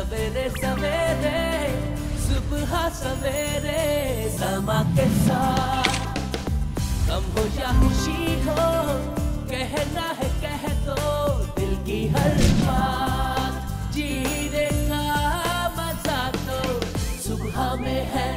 सवेरे सवेरे सुबह सवेरे समा के साथ गम हो या खुशी हो कहना है कह दो दिल की हर बात जीने का मजा तो सुबह में है।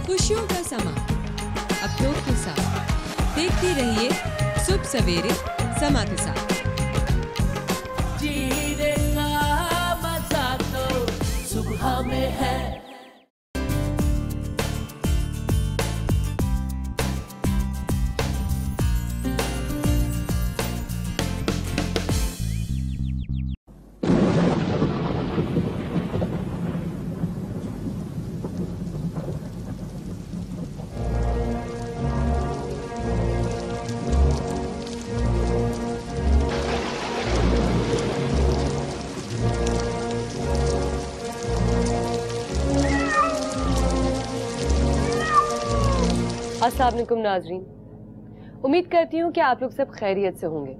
खुशियों का समा अपनों के साथ देखते रहिए सुबह सवेरे समा के साथ। जीने का मजा तो सुबह में है। अस्सलाम वालेकुम नाज़रीन, उम्मीद करती हूँ कि आप लोग सब खैरियत से होंगे।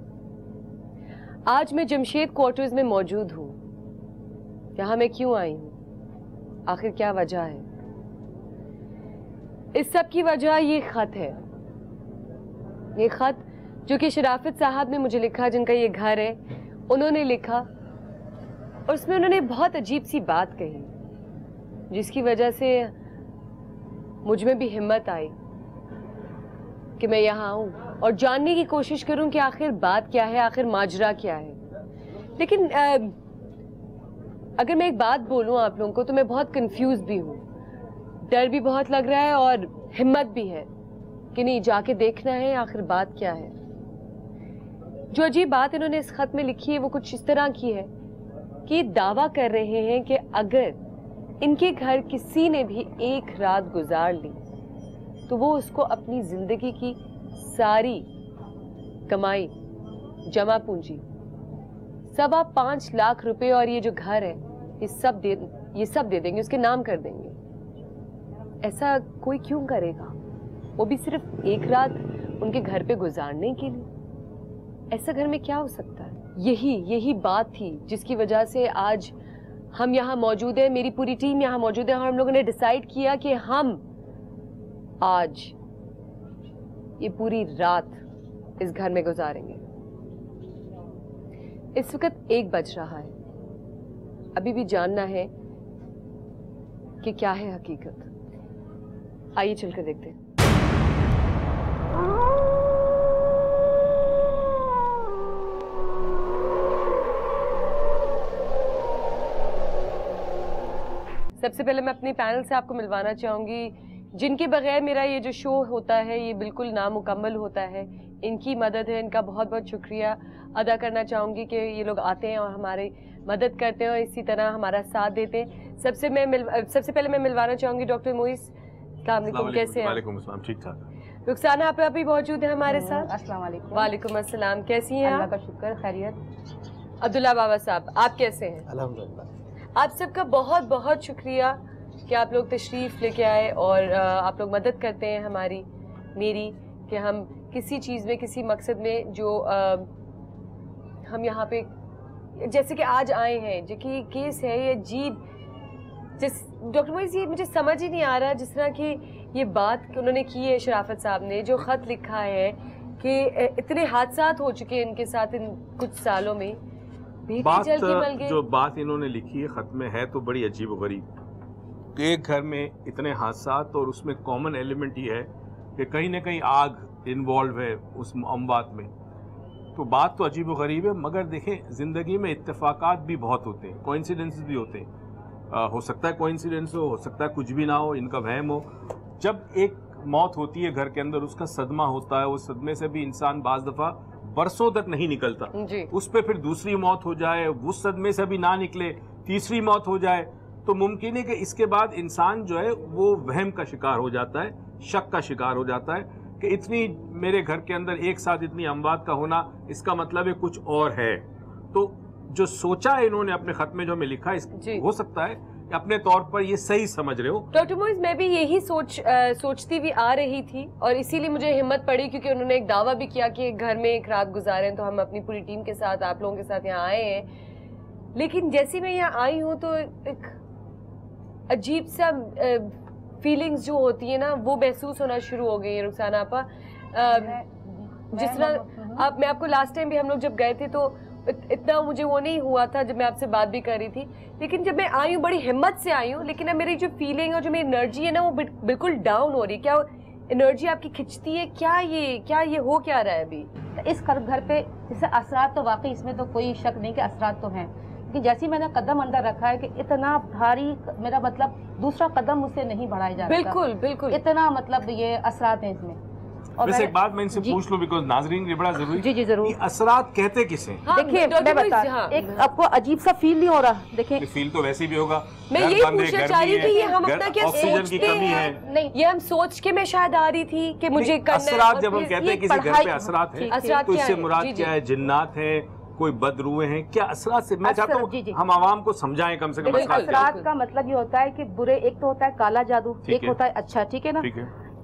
आज मैं जमशेद क्वार्टर्स में मौजूद हूँ। यहाँ मैं क्यों आई हूँ, आखिर क्या वजह है? इस सब की वजह ये खत है। ये खत जो कि शराफत साहब ने मुझे लिखा, जिनका ये घर है, उन्होंने लिखा और उसमें उन्होंने बहुत अजीब सी बात कही, जिसकी वजह से मुझ में भी हिम्मत आई कि मैं यहाँ आऊँ और जानने की कोशिश करूँ कि आखिर बात क्या है, आखिर माजरा क्या है। लेकिन अगर मैं एक बात बोलूँ आप लोगों को तो मैं बहुत कंफ्यूज भी हूँ, डर भी बहुत लग रहा है और हिम्मत भी है कि नहीं, जाके देखना है आखिर बात क्या है। जो अजीब बात इन्होंने इस खत में लिखी है वो कुछ इस तरह की है कि दावा कर रहे हैं कि अगर इनके घर किसी ने भी एक रात गुजार ली तो वो उसको अपनी जिंदगी की सारी कमाई, जमा पूंजी, 5.25 लाख रुपए और ये जो घर है ये सब दे देंगे, उसके नाम कर देंगे। ऐसा कोई क्यों करेगा, वो भी सिर्फ एक रात उनके घर पे गुजारने के लिए? ऐसा घर में क्या हो सकता है? यही बात थी जिसकी वजह से आज हम यहाँ मौजूद है, मेरी पूरी टीम यहाँ मौजूद है और हम लोगों ने डिसाइड किया कि हम आज ये पूरी रात इस घर में गुजारेंगे। इस वक्त 1 बज रहा है, अभी भी जानना है कि क्या है हकीकत। आइए चलकर देखते हैं। सबसे पहले मैं अपने पैनल से आपको मिलवाना चाहूंगी, जिनके बगैर मेरा ये जो शो होता है ये बिल्कुल नामुकम्मल होता है। इनकी मदद है, इनका बहुत बहुत शुक्रिया अदा करना चाहूंगी कि ये लोग आते हैं और हमारी मदद करते हैं और इसी तरह हमारा साथ देते हैं। सबसे पहले मैं मिलवाना चाहूंगी डॉक्टर मोइस। अस्सलाम वालेकुम, कैसे हैं? वालेकुम अस्सलाम, ठीक ठाक। रुखसाना आप अभी मौजूद है हमारे साथ। अस्सलाम वालेकुम। वालेकुम अस्सलाम, कैसी हैं? अल्लाह का शुक्र, खैरियत। अब्दुल्ला बाबा साहब, आप कैसे हैं? अल्हम्दुलिल्लाह। आप सबका बहुत बहुत शुक्रिया कि आप लोग तशरीफ़ लेके आए और आप लोग मदद करते हैं हमारी, मेरी, कि हम किसी चीज़ में, किसी मकसद में जो हम यहाँ पे जैसे कि आज आए हैं, जो कि केस है ये अजीब, जिस डॉक्टर मोइस ये मुझे समझ ही नहीं आ रहा, जिस तरह की ये बात उन्होंने की है शराफत साहब ने, जो ख़त लिखा है कि इतने हादसात हो चुके हैं इनके साथ इन कुछ सालों में, जो बात इन्होंने लिखी है खत में है तो बड़ी अजीब गरीब। एक घर में इतने हादसात और उसमें कॉमन एलिमेंट ये है कि कहीं ना कहीं आग इन्वॉल्व है उस अमवात में, तो बात तो अजीब गरीब है। मगर देखें, ज़िंदगी में इत्तेफाकात भी बहुत होते हैं, कोइंसिडेंसेस भी होते हैं। हो सकता है कोइंसिडेंस हो सकता है कुछ भी ना हो, इनका वहम हो। जब एक मौत होती है घर के अंदर, उसका सदमा होता है, उस सदमे से भी इंसान बाज दफा बरसों तक नहीं निकलता। जी। उस पे फिर दूसरी मौत हो जाए, उस सदमे से भी ना निकले, तीसरी मौत हो जाए, तो मुमकिन है कि इसके बाद इंसान जो है वो वहम का शिकार हो जाता है, शक का शिकार हो जाता है कि इतनी मेरे घर के अंदर एक साथ इतनी अमवात का होना, इसका मतलब है कुछ और है। तो जो सोचा है इन्होंने अपने खत में, जो हमें लिखा है, हो सकता है अपने तौर पर ये सही समझ रहे हो। डॉक्टर मोइज, मैं भी यही सोचती भी आ रही थी और इसीलिए मुझे हिम्मत पड़ी, क्योंकि उन्होंने एक दावा भी किया कि घर में एक रात गुजारे, तो हम अपनी पूरी टीम के साथ, आप लोगों के साथ यहाँ आए हैं। लेकिन जैसे मैं यहाँ आई हूँ तो एक अजीब सा फीलिंग्स जो होती है ना, वो महसूस होना शुरू हो गई है रुखसाना आपा। जिस तरह मैं आपको लास्ट टाइम भी हम लोग जब गए थे तो इतना मुझे वो नहीं हुआ था जब मैं आपसे बात भी कर रही थी, लेकिन जब मैं आई हूँ बड़ी हिम्मत से आई हूँ, लेकिन अब मेरी जो फीलिंग और जो मेरी एनर्जी है ना वो बिल्कुल डाउन हो रही है। क्या एनर्जी आपकी खिंचती है? क्या ये हो क्या रहा है अभी? इस घर पे जैसे असरात तो वाकई इसमें तो कोई शक नहीं कि असरात तो हैं, कि जैसे मैंने कदम अंदर रखा है कि इतना भारी, मेरा मतलब दूसरा कदम मुझसे नहीं बढ़ाया जा रहा। बिल्कुल बिल्कुल, इतना मतलब ये असरात हैं इसमें। और वैसे एक बात मैं इनसे पूछ लूं, बिकॉज़ नाजरीन ये बड़ा जरूरी। जी जरूर। असरात कहते किसे? हाँ, देखिए मैं बता, एक आपको अजीब सा फील नहीं हो रहा? देखिए फील तो वैसे भी होगा। मैं यही पूछना चाह रही थी, ये हम अपना क्या ऑक्सीजन की कमी है? नहीं, ये हम सोच के मैं शायद आ रही थी कि मुझे करना है। असरात जब हम कहते हैं किसी घर पे असरात है, तो इससे मुराद क्या है? जिन्नात है, कोई बदरूए हैं, क्या असरात से? मैं चाहता हूँ हम आवाम को समझाएं कम से कम। असरात का मतलब ये होता है कि बुरे, एक तो होता है काला जादू, एक होता है अच्छा, ठीक है ना?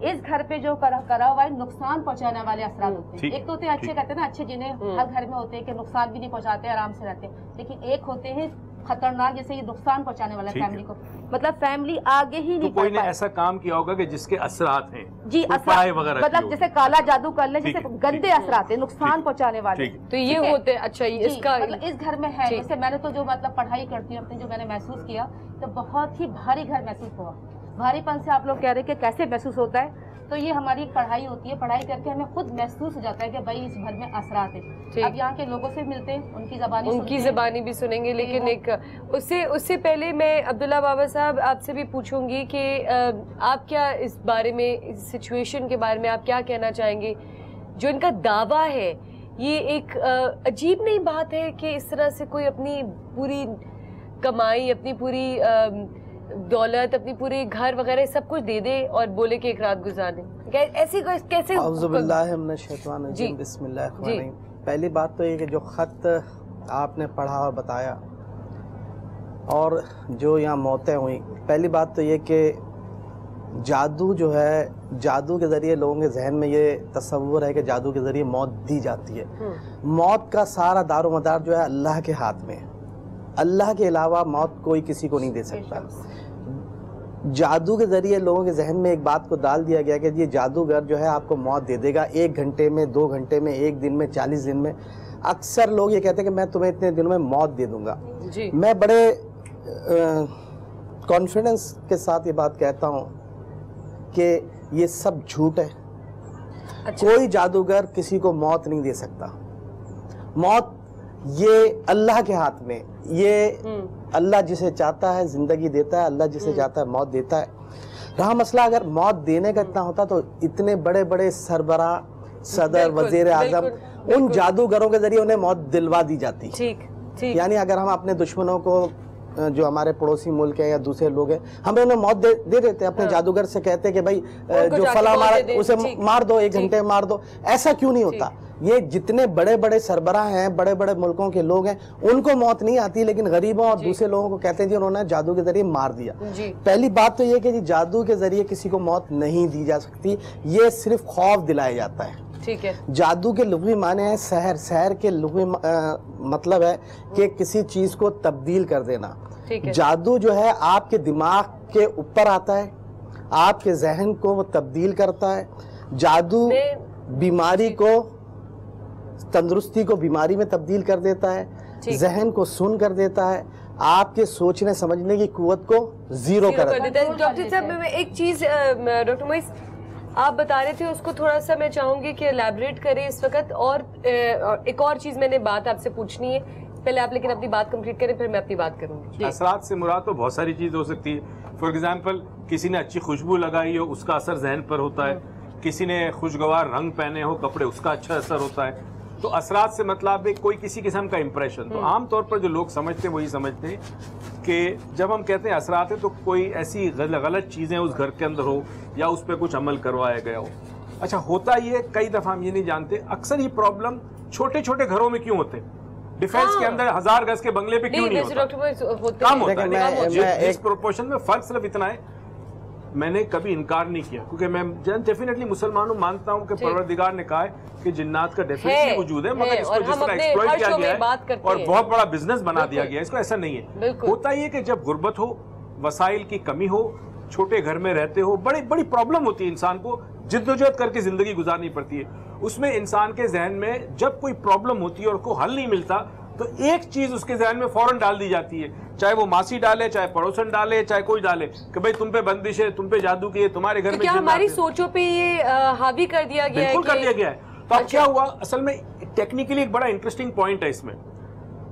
इस घर पे जो करा हुआ है नुकसान पहुंचाने वाले असरात होते हैं। एक तो होते हैं अच्छे, कहते हैं ना अच्छे, जिन्हें हर घर में होते हैं कि नुकसान भी नहीं पहुंचाते, आराम से रहते हैं। लेकिन एक होते हैं खतरनाक, जैसे ये नुकसान पहुंचाने वाला फैमिली को, मतलब फैमिली आगे ही नहीं। कोई ने ऐसा काम किया होगा कि जिसके असरात हैं जी, असरात मतलब जैसे काला जादू कर ले, जैसे गंदे असरात है, नुकसान पहुंचाने वाले, तो ये होते हैं। अच्छा, इसका मतलब इस घर में है। जैसे मैंने तो जो मतलब पढ़ाई करती हूँ अपनी, जो मैंने महसूस किया, तो बहुत ही भारी घर महसूस हुआ। भारीपन से आप लोग कह रहे हैं कि कैसे महसूस होता है, तो ये हमारी पढ़ाई होती है, पढ़ाई करके हमें खुद महसूस हो जाता है कि भाई इस घर में असरात है। अब यहाँ के लोग से मिलते हैं, उनकी ज़बानी भी सुनेंगे, लेकिन एक उससे पहले मैं अब्दुल्ला बाबा साहब आपसे भी पूछूंगी कि आप क्या इस बारे में, इस सिचुएशन के बारे में आप क्या कहना चाहेंगे? जो इनका दावा है, ये एक अजीब नहीं बात है कि इस तरह से कोई अपनी पूरी कमाई, अपनी पूरी दौलत, अपनी पूरी घर वगैरह सब कुछ दे दे और बोले कि एक रात गुजारने, ऐसी कैसे? बिस्मिल्लाह। पहली बात तो ये कि जो ख़त आपने पढ़ा और बताया और जो यहाँ मौतें हुई, पहली बात तो ये कि जादू जो है, जादू के ज़रिए लोगों के जहन में ये तस्वुर है कि जादू के ज़रिए मौत दी जाती है। मौत का सारा दारोमदार जो है अल्लाह के हाथ में है। अल्लाह के अलावा मौत कोई किसी को नहीं दे सकता। जादू के ज़रिए लोगों के जहन में एक बात को डाल दिया गया कि ये जादूगर जो है आपको मौत दे देगा 1 घंटे में, 2 घंटे में, 1 दिन में, 40 दिन में। अक्सर लोग ये कहते हैं कि मैं तुम्हें इतने दिनों में मौत दे दूंगा। मैं बड़े कॉन्फिडेंस के साथ ये बात कहता हूँ कि ये सब झूठ है। कोई जादूगर किसी को मौत नहीं दे सकता। मौत ये अल्लाह के हाथ में, ये अल्लाह जिसे चाहता है जिंदगी देता है, अल्लाह जिसे चाहता है मौत देता है। रहा मसला, अगर मौत देने का इतना होता तो इतने बड़े बड़े सरबरा, सदर, वजीर आजम, उन जादूगरों के जरिए उन्हें मौत दिलवा दी जाती। ठीक। यानी अगर हम अपने दुश्मनों को, जो हमारे पड़ोसी मुल्क है या दूसरे लोग हैं, हमें उन्हें मौत दे देते हैं। अपने जादूगर से कहते हैं कि भाई जो फला मारा उसे मार दो, 1 घंटे मार दो। ऐसा क्यों नहीं होता? ये जितने बड़े बड़े सरबराह हैं, बड़े बड़े मुल्कों के लोग हैं, उनको मौत नहीं आती, लेकिन गरीबों और दूसरे लोगों को कहते हैं जी उन्होंने जादू के जरिए मार दिया। पहली बात तो ये कि जी जादू के जरिए किसी को मौत नहीं दी जा सकती, ये सिर्फ खौफ दिलाया जाता है। ठीक है। जादू के लुग़वी माने हैं सहर। सहर के लुग़वी मतलब है कि किसी चीज को तब्दील कर देना। जादू जो है आपके दिमाग के ऊपर आता है, आपके जहन को वो तब्दील करता है। जादू बीमारी को, तंदुरुस्ती को बीमारी में तब्दील कर देता है, जहन को सुन कर देता है, आपके सोचने समझने की कुव्वत को जीरो कर देता है। डॉक्टर साहब, मैं एक चीज, डॉक्टर मोइस आप बता रहे थे, उसको थोड़ा सा मैं चाहूंगी कि एलैबोरेट करें इस वक्त। और एक और चीज मैंने बात आपसे पूछनी है, पहले आप लेकिन अपनी बात कंप्लीट करें, फिर मैं अपनी बात करूंगी। असरात से मुराद तो बहुत सारी चीज हो सकती है। फॉर एग्जाम्पल किसी ने अच्छी खुशबू लगाई हो उसका असर जहन पर होता है, किसी ने खुशगवार रंग पहने हो कपड़े उसका अच्छा असर होता है। तो असरात से मतलब है कोई किसी किस्म का इंप्रेशन। तो आमतौर पर जो लोग समझते हैं वही समझते हैं कि जब हम कहते हैं असरात है तो कोई ऐसी गलत चीज़ें उस घर के अंदर हो या उस पर कुछ अमल करवाया गया हो। अच्छा, होता ये कई दफ़ा हम ये नहीं जानते अक्सर ये प्रॉब्लम छोटे छोटे घरों में क्यों होते हैं, डिफेंस के अंदर 1000 गज के बंगले पे क्यों नहीं होता? कम होता है। जिस प्रोपोर्शन में फर्क सिर्फ इतना है, मैंने कभी इनकार नहीं किया क्योंकि मैं डेफिनेटली मुसलमान हूँ, मानता हूँ कि परवरदिगार ने कहा है कि जिन्नात का डेफिनेटली वजूद है, मगर इसको जिस तरह एक्सप्लॉइट किया गया है और बहुत बड़ा बिजनेस बना दिया गया है, इसको ऐसा नहीं है। होता ये कि जब गुर्बत हो, वसाइल की कमी हो, छोटे घर में रहते हो, बड़ी बड़ी प्रॉब्लम होती है, इंसान को जिद्दोजहद करके जिंदगी गुजारनी पड़ती है। उसमें इंसान के जहन में जब कोई प्रॉब्लम होती है और को हल नहीं मिलता तो एक चीज उसके जहन में फौरन डाल दी जाती है, चाहे वो मासी डाले, चाहे पड़ोसन डाले, चाहे कोई डाले कि भाई तुम पे बंदिश है, तुम पे जादू की है, तुम्हारे घर में क्या हमारी सोचों पे ये हावी कर दिया गया है? बिल्कुल कर दिया गया है। तो अब क्या हुआ, असल में टेक्निकली एक बड़ा इंटरेस्टिंग पॉइंट है इसमें।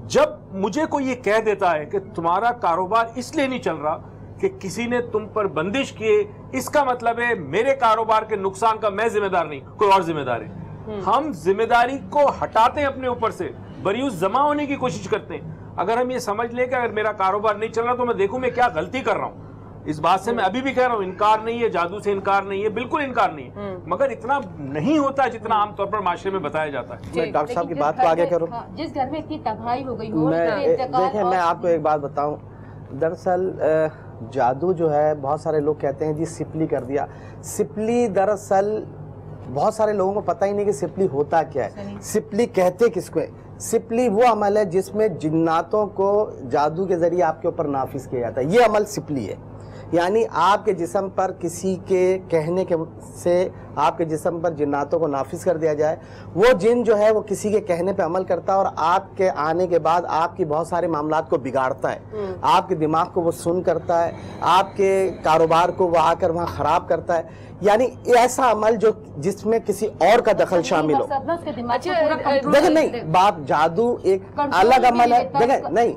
जब मुझे कोई ये कह देता है कि तुम्हारा कारोबार इसलिए नहीं चल रहा कि किसी ने तुम पर बंदिश किए, इसका मतलब है मेरे कारोबार के नुकसान का मैं जिम्मेदार नहीं, कोई और जिम्मेदार है। हम जिम्मेदारी को हटाते हैं अपने ऊपर से, बरियूस जमा होने की कोशिश करते हैं। अगर हम ये समझ लें कि अगर मेरा कारोबार नहीं चल रहा तो मैं देखूं मैं क्या गलती कर रहा हूं। इस बात से मैं अभी भी कह रहा हूं, इनकार नहीं है, जादू से इनकार नहीं है, बिल्कुल इनकार नहीं है, मगर इतना नहीं होता जितना आमतौर पर माशरे में बताया जाता है। मैं डॉक्टर साहब की बात को आगे करूं, जिस घर में इतनी तबाही हो गई हो, देखिए मैं आपको एक बात बताऊं, दरअसल जादू जो है बहुत सारे लोग कहते हैं जी सिपली कर दिया। सिपली दरअसल बहुत सारे लोगों को पता ही नहीं कि सिपली होता क्या है। सिपली कहते किसको है? सिपली वो अमल है जिसमें जिन्नातों को जादू के जरिए आपके ऊपर नाफिज किया जाता है, ये अमल सिपली है। यानी आपके जिस्म पर किसी के कहने के से आपके जिस्म पर जिन्नातों को नाफिज कर दिया जाए। वो जिन जो है वो किसी के कहने पे अमल करता है और आपके आने के बाद आपकी बहुत सारे मामलात को बिगाड़ता है, आपके दिमाग को वो सुन करता है, आपके कारोबार को वो आकर वहाँ ख़राब करता है। यानी ऐसा अमल जो जिसमें किसी और का दखल शामिल हो। देखिए नहीं, बात जादू एक अलग अमल है, देखिए नहीं,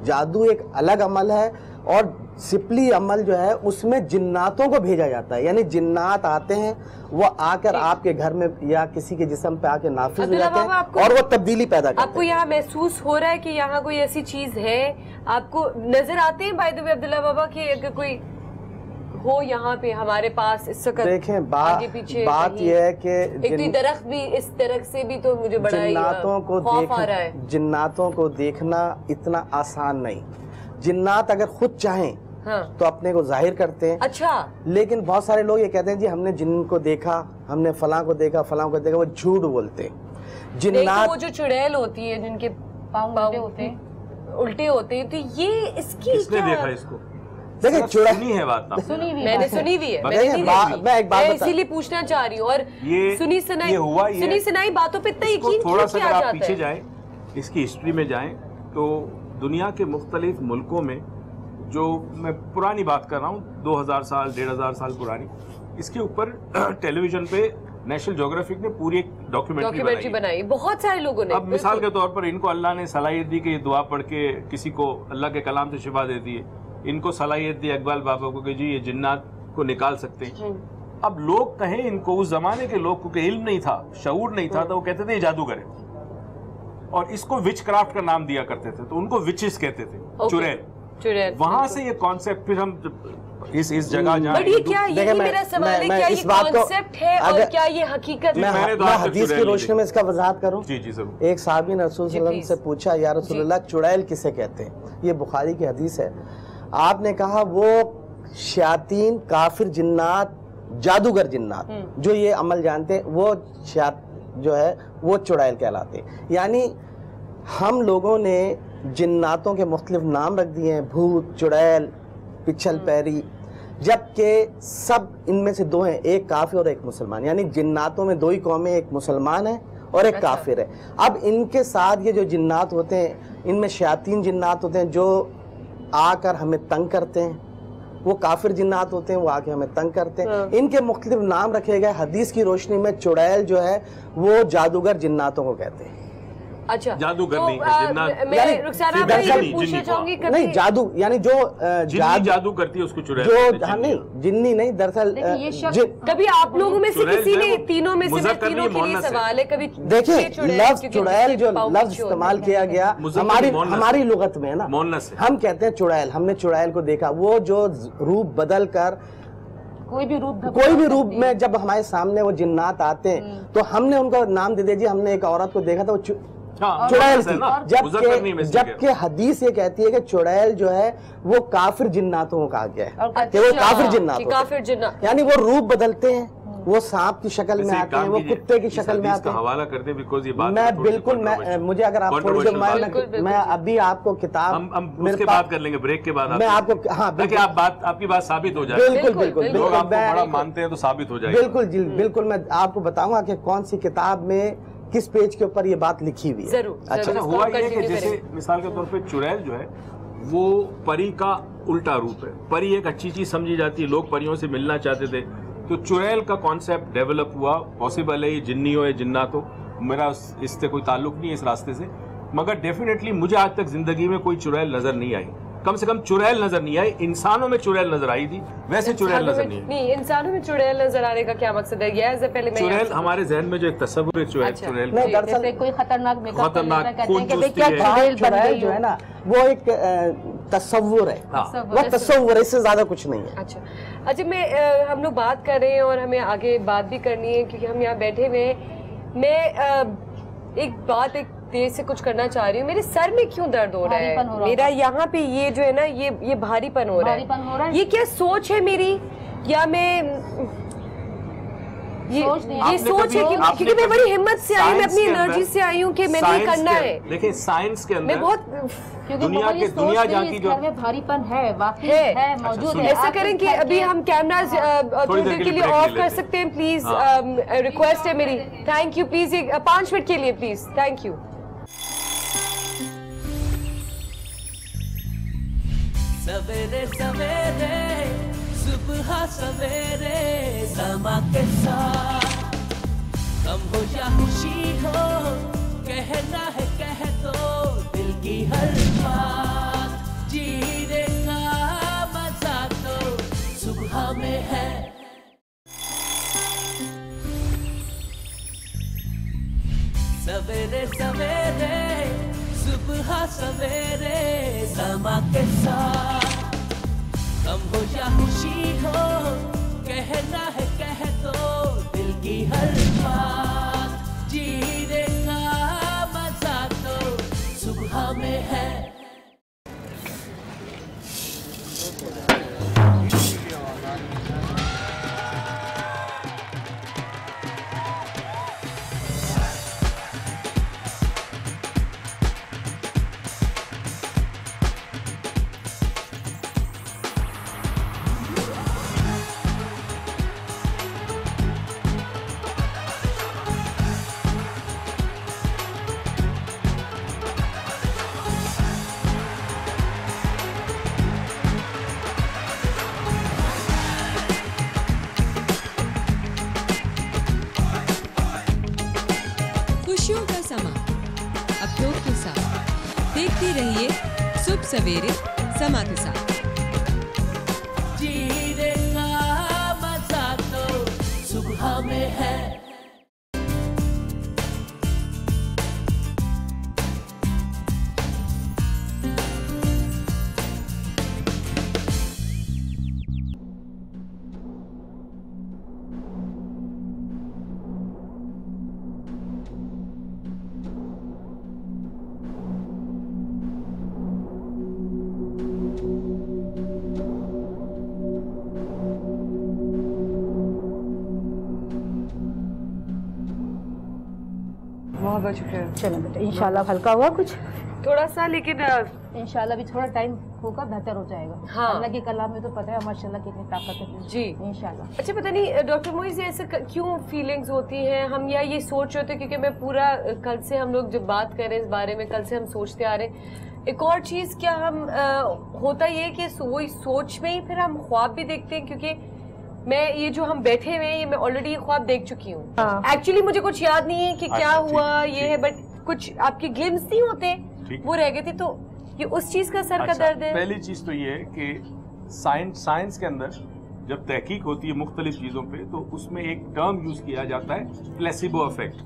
जादू एक अलग अमल है और सिपली अमल जो है उसमें जिन्नातों को भेजा जाता है। यानी जिन्नात आते हैं, वो आकर आपके घर में या किसी के जिस्म पे आके नाफिज हो जाते हैं और वो तब्दीली पैदा करते हैं। आपको यहाँ महसूस हो रहा है कि यहाँ कोई ऐसी चीज है, आपको नजर आते हैं बाय द वे अब्दुल्ला बाबा की अगर कोई हो यहाँ पे हमारे पास इस वक्त? देखें बात यह है कि एक दरख्त भी इस दरख्त से भी तो मुझे बड़ा जिन्नातों को देखना इतना आसान नहीं। जिन्नात अगर खुद चाहें तो अपने को जाहिर करते हैं। अच्छा, लेकिन बहुत सारे लोग ये कहते हैं जी हमने जिन्न को देखा, हमने फलां को देखा, फलां को देखा, वो झूठ बोलते हैं। जिन्नात वो जो चुड़ैल होती है जिनके पाँव उल्टे होते हैं, तो ये इसकी किसने देखा इसको? देखिए सुनी है बात, मैंने सुनी हुई है, मैं एक बात इसीलिए पूछना चाह रही हूँ। और सुनी सुनाई बातों पे इतना यकीन थोड़ा सा अगर आप पीछे जाएं, इसकी हिस्ट्री में जाएं तो दुनिया के मुख्तलिफ मुल्कों में, जो मैं पुरानी बात कर रहा हूँ 2000 साल 1500 साल पुरानी, इसके ऊपर टेलीविजन पे नेशनल ज्योग्राफिक ने पूरी एक डॉक्यूमेंट्री बनाई बहुत सारे लोगों ने। अब मिसाल के तौर पर इनको अल्लाह ने सलाहियत दी कि दुआ पढ़ के किसी को अल्लाह के कलाम से शिफा दे दी है, इनको सलाहियत दी इकबाल बाबा को कि जी ये जिन्नात को निकाल सकते हैं। अब लोग कहें इनको, उस जमाने के लोग को इल्म नहीं था, शऊर नहीं था, तो वो कहते थे ये जादूगर है और इसको विच क्राफ्ट का नाम दिया करते थे, तो उनको विचेस कहते थे, चुड़ैल। वहां से ये कॉन्सेप्ट फिर हम इस जगह बट ये क्या, यही मेरा सवाल है, क्या ये कॉन्सेप्ट है और क्या ये हकीकत है? मैं हदीस की रोशनी में इसका वजाहत करूं। जी जी जरूर। एक साहबी ने रसूल सल्लल्लाहु अलैहि वसल्लम से पूछा, या रसूलल्लाह चुड़ैल किसे कहते हैं? ये बुखारी की हदीस है। आपने कहा वो शयातीन, काफिर जिन्नात, जादूगर जिन्नात जो ये अमल जानते हैं, वो जो है वो चुड़ैल कहलाते हैं। यानी हम लोगों ने जिन्नातों के मुख्तलिफ नाम रख दिए हैं, भूत, चुड़ैल, पिछल पैरी, जबकि सब इनमें से दो हैं, एक काफिर और एक मुसलमान। यानी जिन्नातों में दो ही कौमें, एक मुसलमान है और एक काफिर है। अब इनके साथ ये जो जिन्नात होते हैं, इनमें शयातीन जिन्नात होते हैं जो आकर हमें तंग करते हैं, वो काफिर जिन्नात होते हैं वो आके हमें तंग करते हैं। इनके मुख्तलिफ नाम रखे गए। हदीस की रोशनी में चुड़ैल जो है वो जादूगर जिन्नातों को कहते हैं। अच्छा, जादूगर तो, नहीं है, जिन्नात। मैं रुखसाना भाई ये पूछना जिन्नी चाहूंगी को। नहीं, जादू यानी जो जादू करती है उसको चुड़ैल जो हाँ नहीं, जिन्नी नहीं, दरअसल कभी आप लोगों में से चुड़ैल किसी जो ने, है वो तीनों में से, मैं मुज़क्कर तीनों नहीं, के लिए मुअन्नस है। सवाल है, कभी देखिए लफ्ज क्योंकि चुड़ैल जो पाँव लफ्ज की ओर इस्तेमाल किया गया मुज़क्कर मुअन्नस हमारी लुगत में है ना, मुअन्नस है। हम कहते हैं चुड़ैल। हमने चुड़ैल को देखा, वो जो रूप बदल कर कोई भी रूप में जब हमारे सामने वो जिन्नात आते हैं तो हमने उनको नाम दे दिया। हमने एक औरत को देखा था, वो चुड़ैल थी, जबकि हदीस ये कहती है कि चुड़ैल जो है वो काफिर जिन्नातों को कहा गया है कि वो काफिर जिन्नात, यानी वो रूप बदलते हैं, वो सांप की शक्ल में आते हैं, वो कुत्ते की शक्ल में आते हैं। हवाला करते हैं बिकॉज़ ये बात मैं बिल्कुल मुझे अगर आप थोड़ी देर मैं अभी आपको किताब हम उसके बाद कर लेंगे, ब्रेक के बाद मैं आपको हाँ आपकी बात साबित हो जाए। बिल्कुल लोग आपको बड़ा मानते हैं तो साबित हो जाएगा। बिल्कुल जी बिल्कुल, मैं आपको बताऊंगा कि कौन सी किताब में किस पेज के ऊपर ये बात लिखी हुई है। जरूर। अच्छा, हुआ ये कि जैसे मिसाल के तौर पे चुड़ैल जो है वो परी का उल्टा रूप है। परी एक अच्छी चीज समझी जाती है, लोग परियों से मिलना चाहते थे, तो चुड़ैल का कॉन्सेप्ट डेवलप हुआ। पॉसिबल है ये जिन्नी हो या जिन्नात हो, मेरा इससे कोई ताल्लुक नहीं है इस रास्ते से, मगर डेफिनेटली मुझे आज तक जिंदगी में कोई चुड़ैल नजर नहीं आई। कम से कम चुड़ैल नजर नहीं आई। इंसानों में चुड़ैल नजर आई थी, वैसे चुड़ैल नजर नहीं आई। नहीं, इंसानों में चुड़ैल नजर आने का क्या मकसद है? ये पहले मैं चुड़ैल हमारे जहन में जो एक तस्वुर है चुड़ैल नहीं, दरअसल कोई खतरनाक चुड़ैल जो है ना वो एक तस्वुर है, वो तस्वुर है, इससे ज्यादा कुछ नहीं है। अच्छा मैं हम लोग बात कर रहे हैं और हमें आगे बात भी करनी है क्योंकि हम यहाँ बैठे हुए हैं। मैं एक बात एक देर से कुछ करना चाह रही हूँ। मेरे सर में क्यों दर्द हो रहा है? मेरा यहाँ पे ये जो है ना ये भारीपन हो रहा है। ये क्या सोच है मेरी या मैं ये सोच है क्योंकि मैं बड़ी हिम्मत से आई, मैं अपनी एनर्जी से आई हूँ कि मैंने ये करना है। देखिए साइंस के अंदर मैं बहुत दुनिया जाकी जो भारीपन है, वाकई है, मौजूद है। ऐसा करें कि अभी हम कैमरास थोड़ी देर के लिए ऑफ कर सकते हैं प्लीज? रिक्वेस्ट है मेरी, थैंक यू प्लीज, 5 मिनट के लिए प्लीज, थैंक यू। सवेरे सवेरे सुबह सवेरे समा के साथ गम हो या खुशी हो, कहना है कह दो दिल की हर बात। जीने का मजा तो सुबह में है। सवेरे सवेरे सुबह सवेरे समा के साथ गम हो या खुशी हो, कहना है कह दो दिल की हर बात। जीने का मजा तो सुबह में है। खुशियों का समा अभ्योग के साथ देखते रहिए सुबह सवेरे समा के साथ। जीने का मजा तो सुबह में है। बहुत शुक्रिया। चलो बेटा, इंशाल्लाह हल्का हुआ कुछ थोड़ा सा, लेकिन इंशाल्लाह भी थोड़ा टाइम होगा, बेहतर हो जाएगा। हाँ। अल्लाह के कलाम में तो पता है माशाल्लाह कितनी ताकत है जी इंशाल्लाह। अच्छा पता नहीं डॉक्टर मोइज ऐसे क्यों फीलिंग्स होती हैं? हम या ये सोच रहे थे क्योंकि मैं पूरा कल से हम लोग जब बात कर रहे हैं इस बारे में, कल से हम सोचते आ रहे हैं। एक और चीज क्या हम होता ये कि वही सोच में ही फिर हम ख्वाब भी देखते हैं, क्योंकि मैं ये जो हम बैठे हुए हैं ये मैं ऑलरेडी ख्वाब देख चुकी हूँ। एक्चुअली मुझे कुछ याद नहीं है कि क्या हुआ ये है, बट कुछ आपके ग्लिम्स नहीं होते वो रह गए थे, तो ये उस चीज का सर का दर्द है? पहली चीज तो ये है कि साइंस के अंदर जब तहकीक होती है मुख्तलिफ चीजों पे, तो उसमें एक टर्म यूज किया जाता है प्लेसिबो इफेक्ट।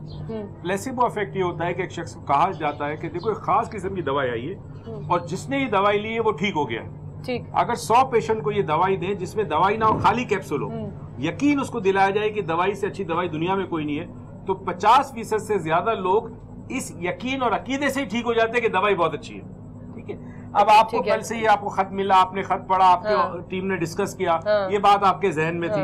प्लेसिबो इफेक्ट ये होता है कि एक शख्स को कहा जाता है कि देखो एक खास किस्म की दवाई आई है और जिसने ये दवाई ली है वो ठीक हो गया। ठीक। अगर 100 पेशेंट को ये दवाई दें जिसमें दवाई ना हो, खाली कैप्सूल हो, यकीन उसको दिलाया जाए कि दवाई से अच्छी दवाई दुनिया में कोई नहीं है, तो 50% से ज्यादा लोग इस यकीन और अकीदे से ही ठीक हो जाते हैं कि दवाई बहुत अच्छी है। ठीक है, अब आपको कल से ये आपको खत मिला, आपने खत पढ़ा, आपके टीम ने डिस्कस किया, ये बात आपके जहन में थी।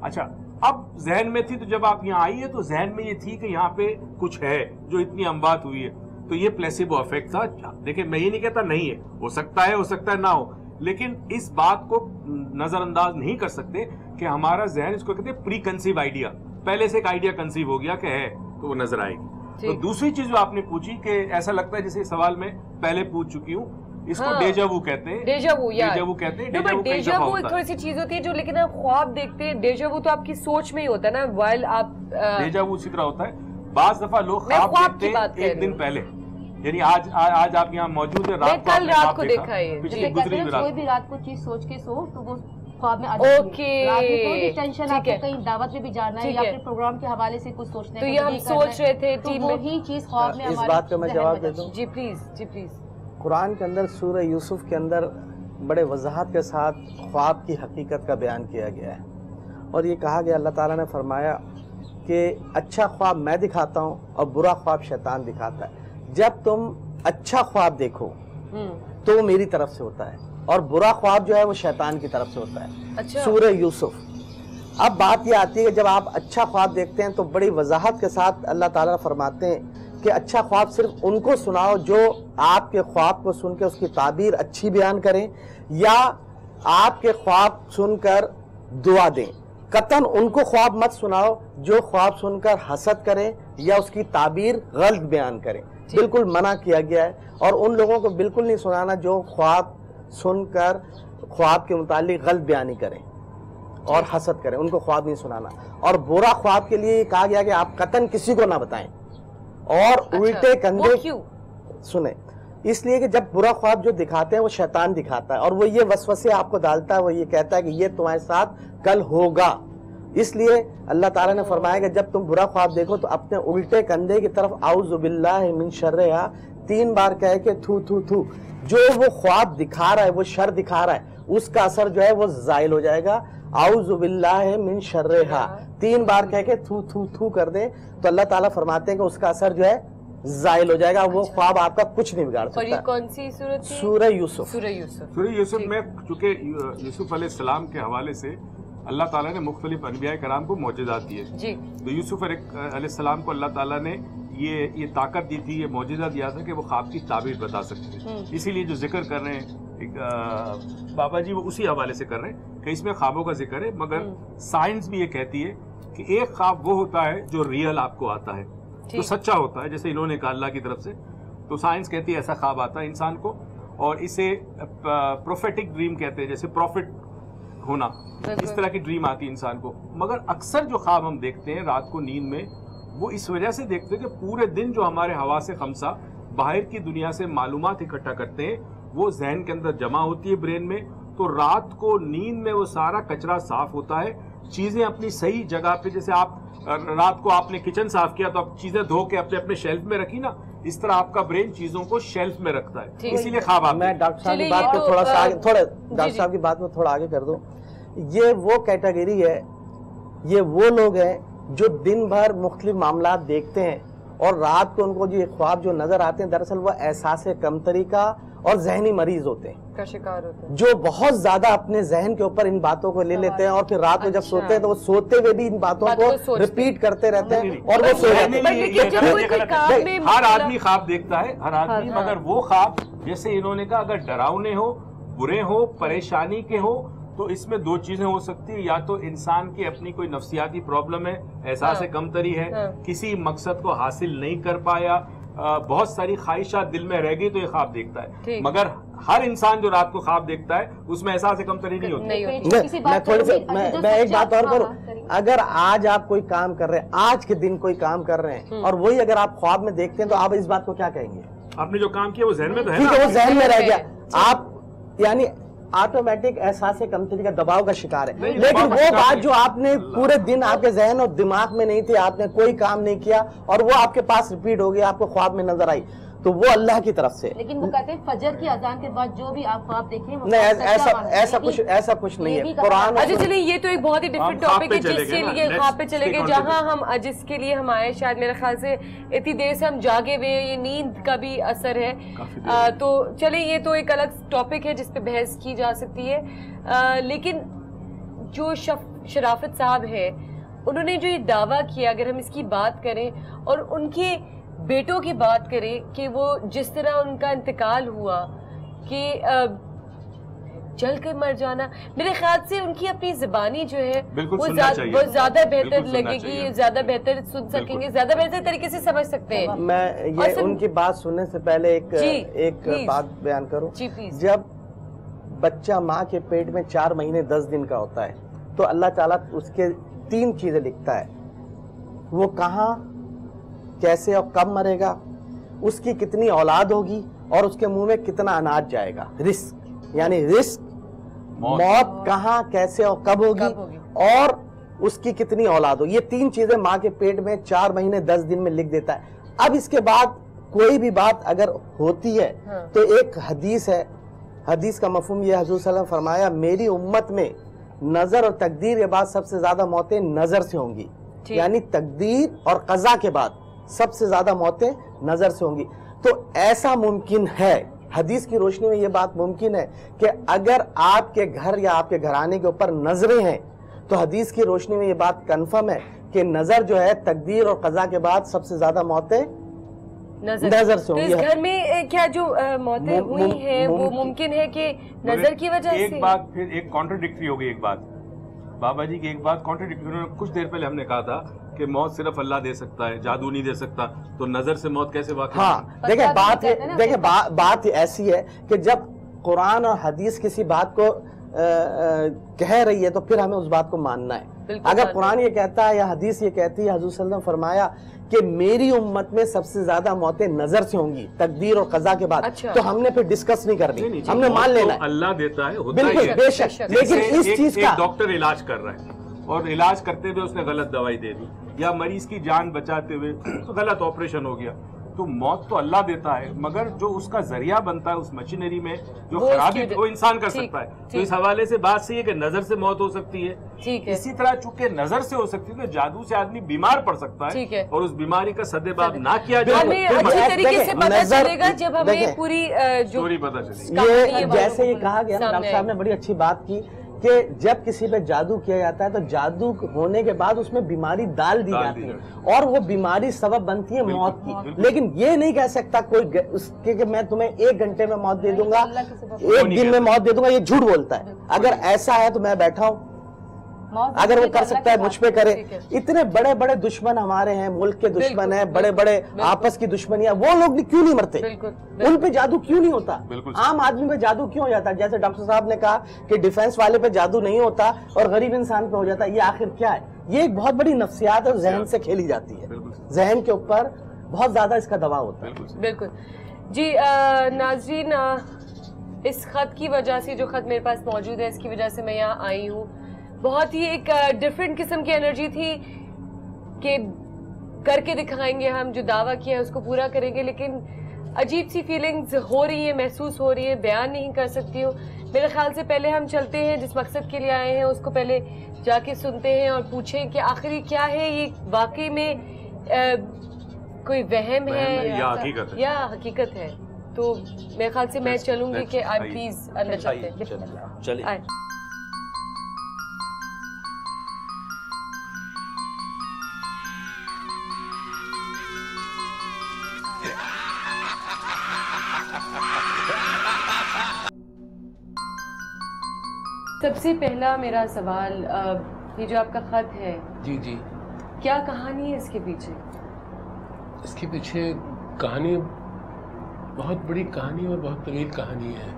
अच्छा, अब जहन में थी तो जब आप यहाँ आई है तो जहन में ये थी कि यहाँ पे कुछ है जो इतनी अमबात हुई है, तो ये प्लेसिबो इफेक्ट था। देखिए मैं ये नहीं कहता नहीं है, हो सकता है ना हो, लेकिन इस बात को नजरअंदाज नहीं कर सकते कि हमारा जहन, इसको कहते हैं प्री कंसीव आइडिया, पहले से एक आइडिया कंसीव हो गया कि है तो वो नजर आएगी। तो दूसरी चीज जो आपने पूछी कि ऐसा लगता है जैसे सवाल में पहले पूछ चुकी हूँ, इसको डेजावू कहते हैं। डेजावू कहते हैं। डेजावू एक थोड़ी सी चीज होती है जो, लेकिन आप ख्वाब देखते हैं, डेजावू तो आपकी सोच में ही होता है ना, वाइल आप डेजावू इसी तरह होता है। बाज दफा लोग ख्वाब देखते हैं एक दिन पहले, यानी आज आप यहाँ मौजूद है, कल रात को देखा है, कोई भी रात को चीज सोच के सो तो वो ख्वाब में कोई भी टेंशन, आपको कहीं दावत में भी जाना है या फिर प्रोग्राम के हवाले से कुछ सोचना है, तो ये हम सोच रहे थे तो वही चीज ख्वाब में। इस बात का मैं जवाब दे दूं? जी प्लीज। कुरान के अंदर सूरह यूसुफ के अंदर बड़े वजाहत के साथ ख्वाब की हकीकत का बयान किया गया है, और ये कहा गया, अल्लाह ताला ने फरमाया कि अच्छा ख्वाब मैं दिखाता हूँ और बुरा ख्वाब शैतान दिखाता है। जब तुम अच्छा ख्वाब देखो तो वो मेरी तरफ से होता है, और बुरा ख्वाब जो है वो शैतान की तरफ से होता है। अच्छा। सूरह यूसुफ। अब बात ये आती है कि जब आप अच्छा ख्वाब देखते हैं तो बड़ी वजाहत के साथ अल्लाह ताला फरमाते हैं कि अच्छा ख्वाब सिर्फ उनको सुनाओ जो आपके ख्वाब को सुन के उसकी ताबीर अच्छी बयान करें, या आपके ख्वाब सुनकर दुआ दें। कतन उनको ख्वाब मत सुनाओ जो ख्वाब सुनकर हसद करें या उसकी ताबीर गलत बयान करें, बिल्कुल मना किया गया है। और उन लोगों को बिल्कुल नहीं सुनाना जो ख्वाब सुनकर ख्वाब के मुतालिक गलत बयानी करें और हसद करें, उनको ख्वाब नहीं सुनाना। और बुरा ख्वाब के लिए कहा गया कि आप कतन किसी को ना बताएं, और उल्टे कंधे सुने, इसलिए कि जब बुरा ख्वाब जो दिखाते हैं वो शैतान दिखाता है, और वो ये वसवसे आपको डालता है, वो ये कहता है कि ये तुम्हारे साथ कल होगा। इसलिए अल्लाह ताला ने फरमाया कि जब तुम बुरा ख्वाब देखो तो अपने उल्टे कंधे की तरफ आउज़ु बिल्लाहि मिन शर्रिहा 3 बार कह के थू थू थू, जो वो ख्वाब दिखा रहा है, वो शर दिखा रहा है, उसका असर जो है वो जायल हो जाएगा। आउज़ु बिल्लाहि मिन शर्रिहा 3 बार कह के थू थू थू कर दे तो अल्लाह ताला फरमाते हैं कि उसका असर जो है जायल हो जाएगा। वो ख्वाब आपका कुछ नहीं बिगाड़ सकता। और ये कौन सी सूरत थी? सूरह यूसुफ। सूरह यूसुफ में चूंकि यूसुफ अलैहिस्सलाम के हवाले से अल्लाह ताला ने मुख्तलिफ अनबिया कराम को मौजिज़ात दिए जी। तो यूसुफ अलैहिस्सलाम को अल्लाह ताला ने ये ताकत दी थी, ये मौजिज़ा दिया था कि वो ख्वाब की ताबीर बता सकते थे। इसीलिए जो जिक्र कर रहे हैं बाबा जी वो उसी हवाले से कर रहे हैं कि इसमें ख्वाबों का जिक्र है, मगर साइंस भी ये कहती है कि एक ख्वाब वो होता है जो रियल आपको आता है, जो सच्चा होता है, जैसे इन्होंने कहा अल्लाह की तरफ से। तो साइंस कहती है ऐसा ख्वाब आता है इंसान को, और इसे प्रोफेटिक ड्रीम कहते हैं, जैसे प्रॉफिट होना, इस तरह की ड्रीम आती है इंसान को। मगर अक्सर जो ख्वाब हम देखते हैं रात को नींद में, वो इस वजह से देखते हैं कि पूरे दिन जो हमारे हवा से खमसा बाहर की दुनिया से मालूमात इकट्ठा करते हैं वो जहन के अंदर जमा होती है ब्रेन में, तो रात को नींद में वो सारा कचरा साफ होता है, चीजें अपनी सही जगह पे, जैसे आप रात को आपने किचन साफ किया तो आप चीजें धो के अपने अपने शेल्फ में रखी ना, इस तरह आपका ब्रेन चीजों को शेल्फ में रखता है, इसीलिए ख्वाब आते हैं। मैं डॉक्टर साहब की बात को थोड़ा सा आगे, डॉक्टर साहब की बात में थोड़ा आगे कर दूं। ये वो कैटेगरी है, ये वो लोग हैं जो दिन भर मुख्तलिफ मामला देखते हैं और रात को उनको जो ख्वाब जो नजर आते हैं, दरअसल वो एहसास कमतरी का और जहनी मरीज होते हैं का शिकार होते हैं, जो बहुत ज्यादा अपने जहन के ऊपर इन बातों को ले लेते हैं और फिर रात को जब सोते हैं तो वो सोते हुए भी इन बातों को रिपीट करते रहते हैं और वो सो जाते हैं। हर आदमी ख्वाब देखता है, हर आदमी, मगर वो ख्वाब जैसे इन्होंने कहा अगर डरावने हो, बुरे हो, परेशानी के हो, तो इसमें 2 चीजें हो सकती है, या तो इंसान की अपनी कोई नफ्सियाती प्रॉब्लम है, एहसास कमतरी है, किसी मकसद को हासिल नहीं कर पाया, बहुत सारी ख्वाहिशात दिल में रह गई तो ये ख्वाब देखता है। मगर हर इंसान जो रात को ख्वाब देखता है उसमें एहसास कमतरी नहीं होती। मैं एक बात और करूं, अगर आज आप कोई काम कर रहे हैं, आज के दिन कोई काम कर रहे हैं और वही अगर आप ख्वाब में देखते हैं तो आप इस बात को क्या कहेंगे? आपने जो काम किया वो जहन में तो है ठीक ना, है, वो जहन में रह गया। आप यानी ऑटोमेटिक एहसास कमतरी का दबाव का शिकार है। लेकिन वो बात जो आपने पूरे दिन आपके जहन और दिमाग में नहीं थी, आपने कोई काम नहीं किया और वो आपके पास रिपीट हो गया, आपको ख्वाब में नजर आई, तो वो अल्लाह की तरफ से। लेकिन वो कहते हैं फजर की अजान के बाद जो भी आप ख्वाब देखें वो नहीं, ऐसा कुछ नहीं है कुरान। अच्छा चलिए, ये तो एक बहुत ही डिफरेंट टॉपिक है जिसके लिए ख्वाब पे चले गए, जहाँ हम जिसके लिए हम आए, शायद मेरे ख्याल से इतनी देर से हम जागे हुए, ये नींद का भी असर है। तो चलिए, ये तो एक अलग टॉपिक है जिस पे बहस की जा सकती है। लेकिन जो शराफत साहब है, उन्होंने जो ये दावा किया, अगर हम इसकी बात करें और उनके बेटों की बात करें कि वो जिस तरह उनका इंतकाल हुआ कि जल कर मर जाना, मेरे ख्याल से उनकी अपनी ज़बानी जो है वो ज्यादा बेहतर लगेगी, ज्यादा बेहतर सुन सकेंगे, ज्यादा बेहतर तरीके से समझ सकते हैं। मैं ये उनकी बात सुनने से पहले एक बात बयान करूं। जब बच्चा माँ के पेट में 4 महीने 10 दिन का होता है तो अल्लाह ताला उसके 3 चीजें लिखता है। वो कहाँ, कैसे और कब मरेगा, उसकी कितनी औलाद होगी और उसके मुंह में कितना अनाज जाएगा। रिस्क यानी रिस्क, मौत कहाँ, कैसे और कब होगी और उसकी कितनी औलाद होगी। ये 3 चीजें माँ के पेट में 4 महीने 10 दिन में लिख देता है। अब इसके बाद कोई भी बात अगर होती है तो एक हदीस है, हदीस का मफहूम ये हजूर सल्लल्लाहु अलैहि वसल्लम फरमाया, मेरी उम्मत में नजर और तकदीर के बाद सबसे ज्यादा मौतें नजर से होंगी। यानी तकदीर और कज़ा के बाद सबसे ज्यादा मौतें नजर से होंगी। तो ऐसा मुमकिन है, हदीस की रोशनी में यह बात मुमकिन है कि अगर आपके घर या आपके घराने के ऊपर नजरें हैं तो हदीस की रोशनी में यह बात कंफर्म है कि नजर जो है तकदीर और कज़ा के बाद सबसे ज्यादा मौतें नजर से होंगी। तो इस घर में क्या जो मौतें हुई हैं वो मुमकिन है कि नजर की वजह से? एक बात फिर एक कॉन्ट्रडिक्टरी हो गई। एक बात बाबा जी की एक बात कॉन्ट्रडिक्टरी, कुछ देर पहले हमने कहा था कि मौत सिर्फ अल्लाह दे सकता है, जादू नहीं दे सकता, तो नजर से मौत कैसे वाक़ई? हाँ, देखिए बात ऐसी है कि जब कुरान और हदीस किसी बात को कह रही है तो फिर हमें उस बात को मानना है। अगर कुरान ये कहता है या हदीस ये कहती है, हुजूर सल्लल्लाहु अलैहि वसल्लम फरमाया कि मेरी उम्मत में सबसे ज्यादा मौतें नजर से होंगी तकदीर और कज़ा के बाद, तो हमने फिर डिस्कस नहीं करनी, हमने मान लेना है अल्लाह देता है, बिल्कुल बेशक। लेकिन इस चीज का डॉक्टर इलाज कर रहा है और इलाज करते हुए उसने गलत दवाई दे दी या मरीज की जान बचाते हुए तो गलत ऑपरेशन हो गया, तो मौत तो अल्लाह देता है, मगर जो उसका जरिया बनता है उस मशीनरी में जो खराबी वो इंसान कर सकता है। तो इस हवाले से बात सही है कि नजर से मौत हो सकती है। इसी तरह चूंकि नजर से हो सकती है तो जादू से आदमी बीमार पड़ सकता है और उस बीमारी का सदेबाब ना किया जाए अच्छी तरीके से पता चलेगा जब हमें पूरी स्टोरी पता चलेगी। ये जैसे ये कहा गया, डॉक्टर साहब ने बड़ी अच्छी बात की कि जब किसी पे जादू किया जाता है तो जादू होने के बाद उसमें बीमारी डाल दी जाती है और वो बीमारी सबब बनती है मौत की। लेकिन ये नहीं कह सकता कोई उसके कि मैं तुम्हें 1 घंटे में मौत दे दूंगा, 1 दिन में मौत दे दूंगा, ये झूठ बोलता है। अगर ऐसा है तो मैं बैठा हूँ, अगर वो कर सकता है मुझ पे करे। इतने बड़े बड़े दुश्मन हमारे हैं, मुल्क के दुश्मन हैं, बड़े बड़े आपस की दुश्मनियां, वो लोग क्यों नहीं मरते? उन पे जादू क्यों नहीं होता? आम आदमी पे जादू क्यों हो जाता है? जैसे डॉक्टर साहब ने कहा कि डिफेंस वाले पे जादू नहीं होता और गरीब इंसान पे हो जाता है, ये आखिर क्या है? ये एक बहुत बड़ी नफ्सियात और जहन से खेली जाती है, जहन के ऊपर बहुत ज्यादा इसका दबाव होता है। बिल्कुल जी। नाज़रीन, इस खत की वजह से, जो खत मेरे पास मौजूद है, इसकी वजह से मैं यहाँ आई हूँ। बहुत ही एक डिफरेंट किस्म की एनर्जी थी कि करके दिखाएंगे हम, जो दावा किया है उसको पूरा करेंगे, लेकिन अजीब सी फीलिंग्स हो रही है, महसूस हो रही है, बयान नहीं कर सकती हूँ। मेरे ख्याल से पहले हम चलते हैं, जिस मकसद के लिए आए हैं उसको पहले जाके सुनते हैं और पूछें कि आखिर क्या है, ये वाकई में कोई वहम है या हकीकत है। तो मेरे ख्याल से मैं चलूंगी कि आप प्लीज अंदर चलते हैं। सबसे पहला मेरा सवाल, ये जो आपका खत है, जी जी, क्या कहानी है इसके पीछे? इसके पीछे कहानी बहुत बड़ी कहानी और बहुत तवील कहानी है।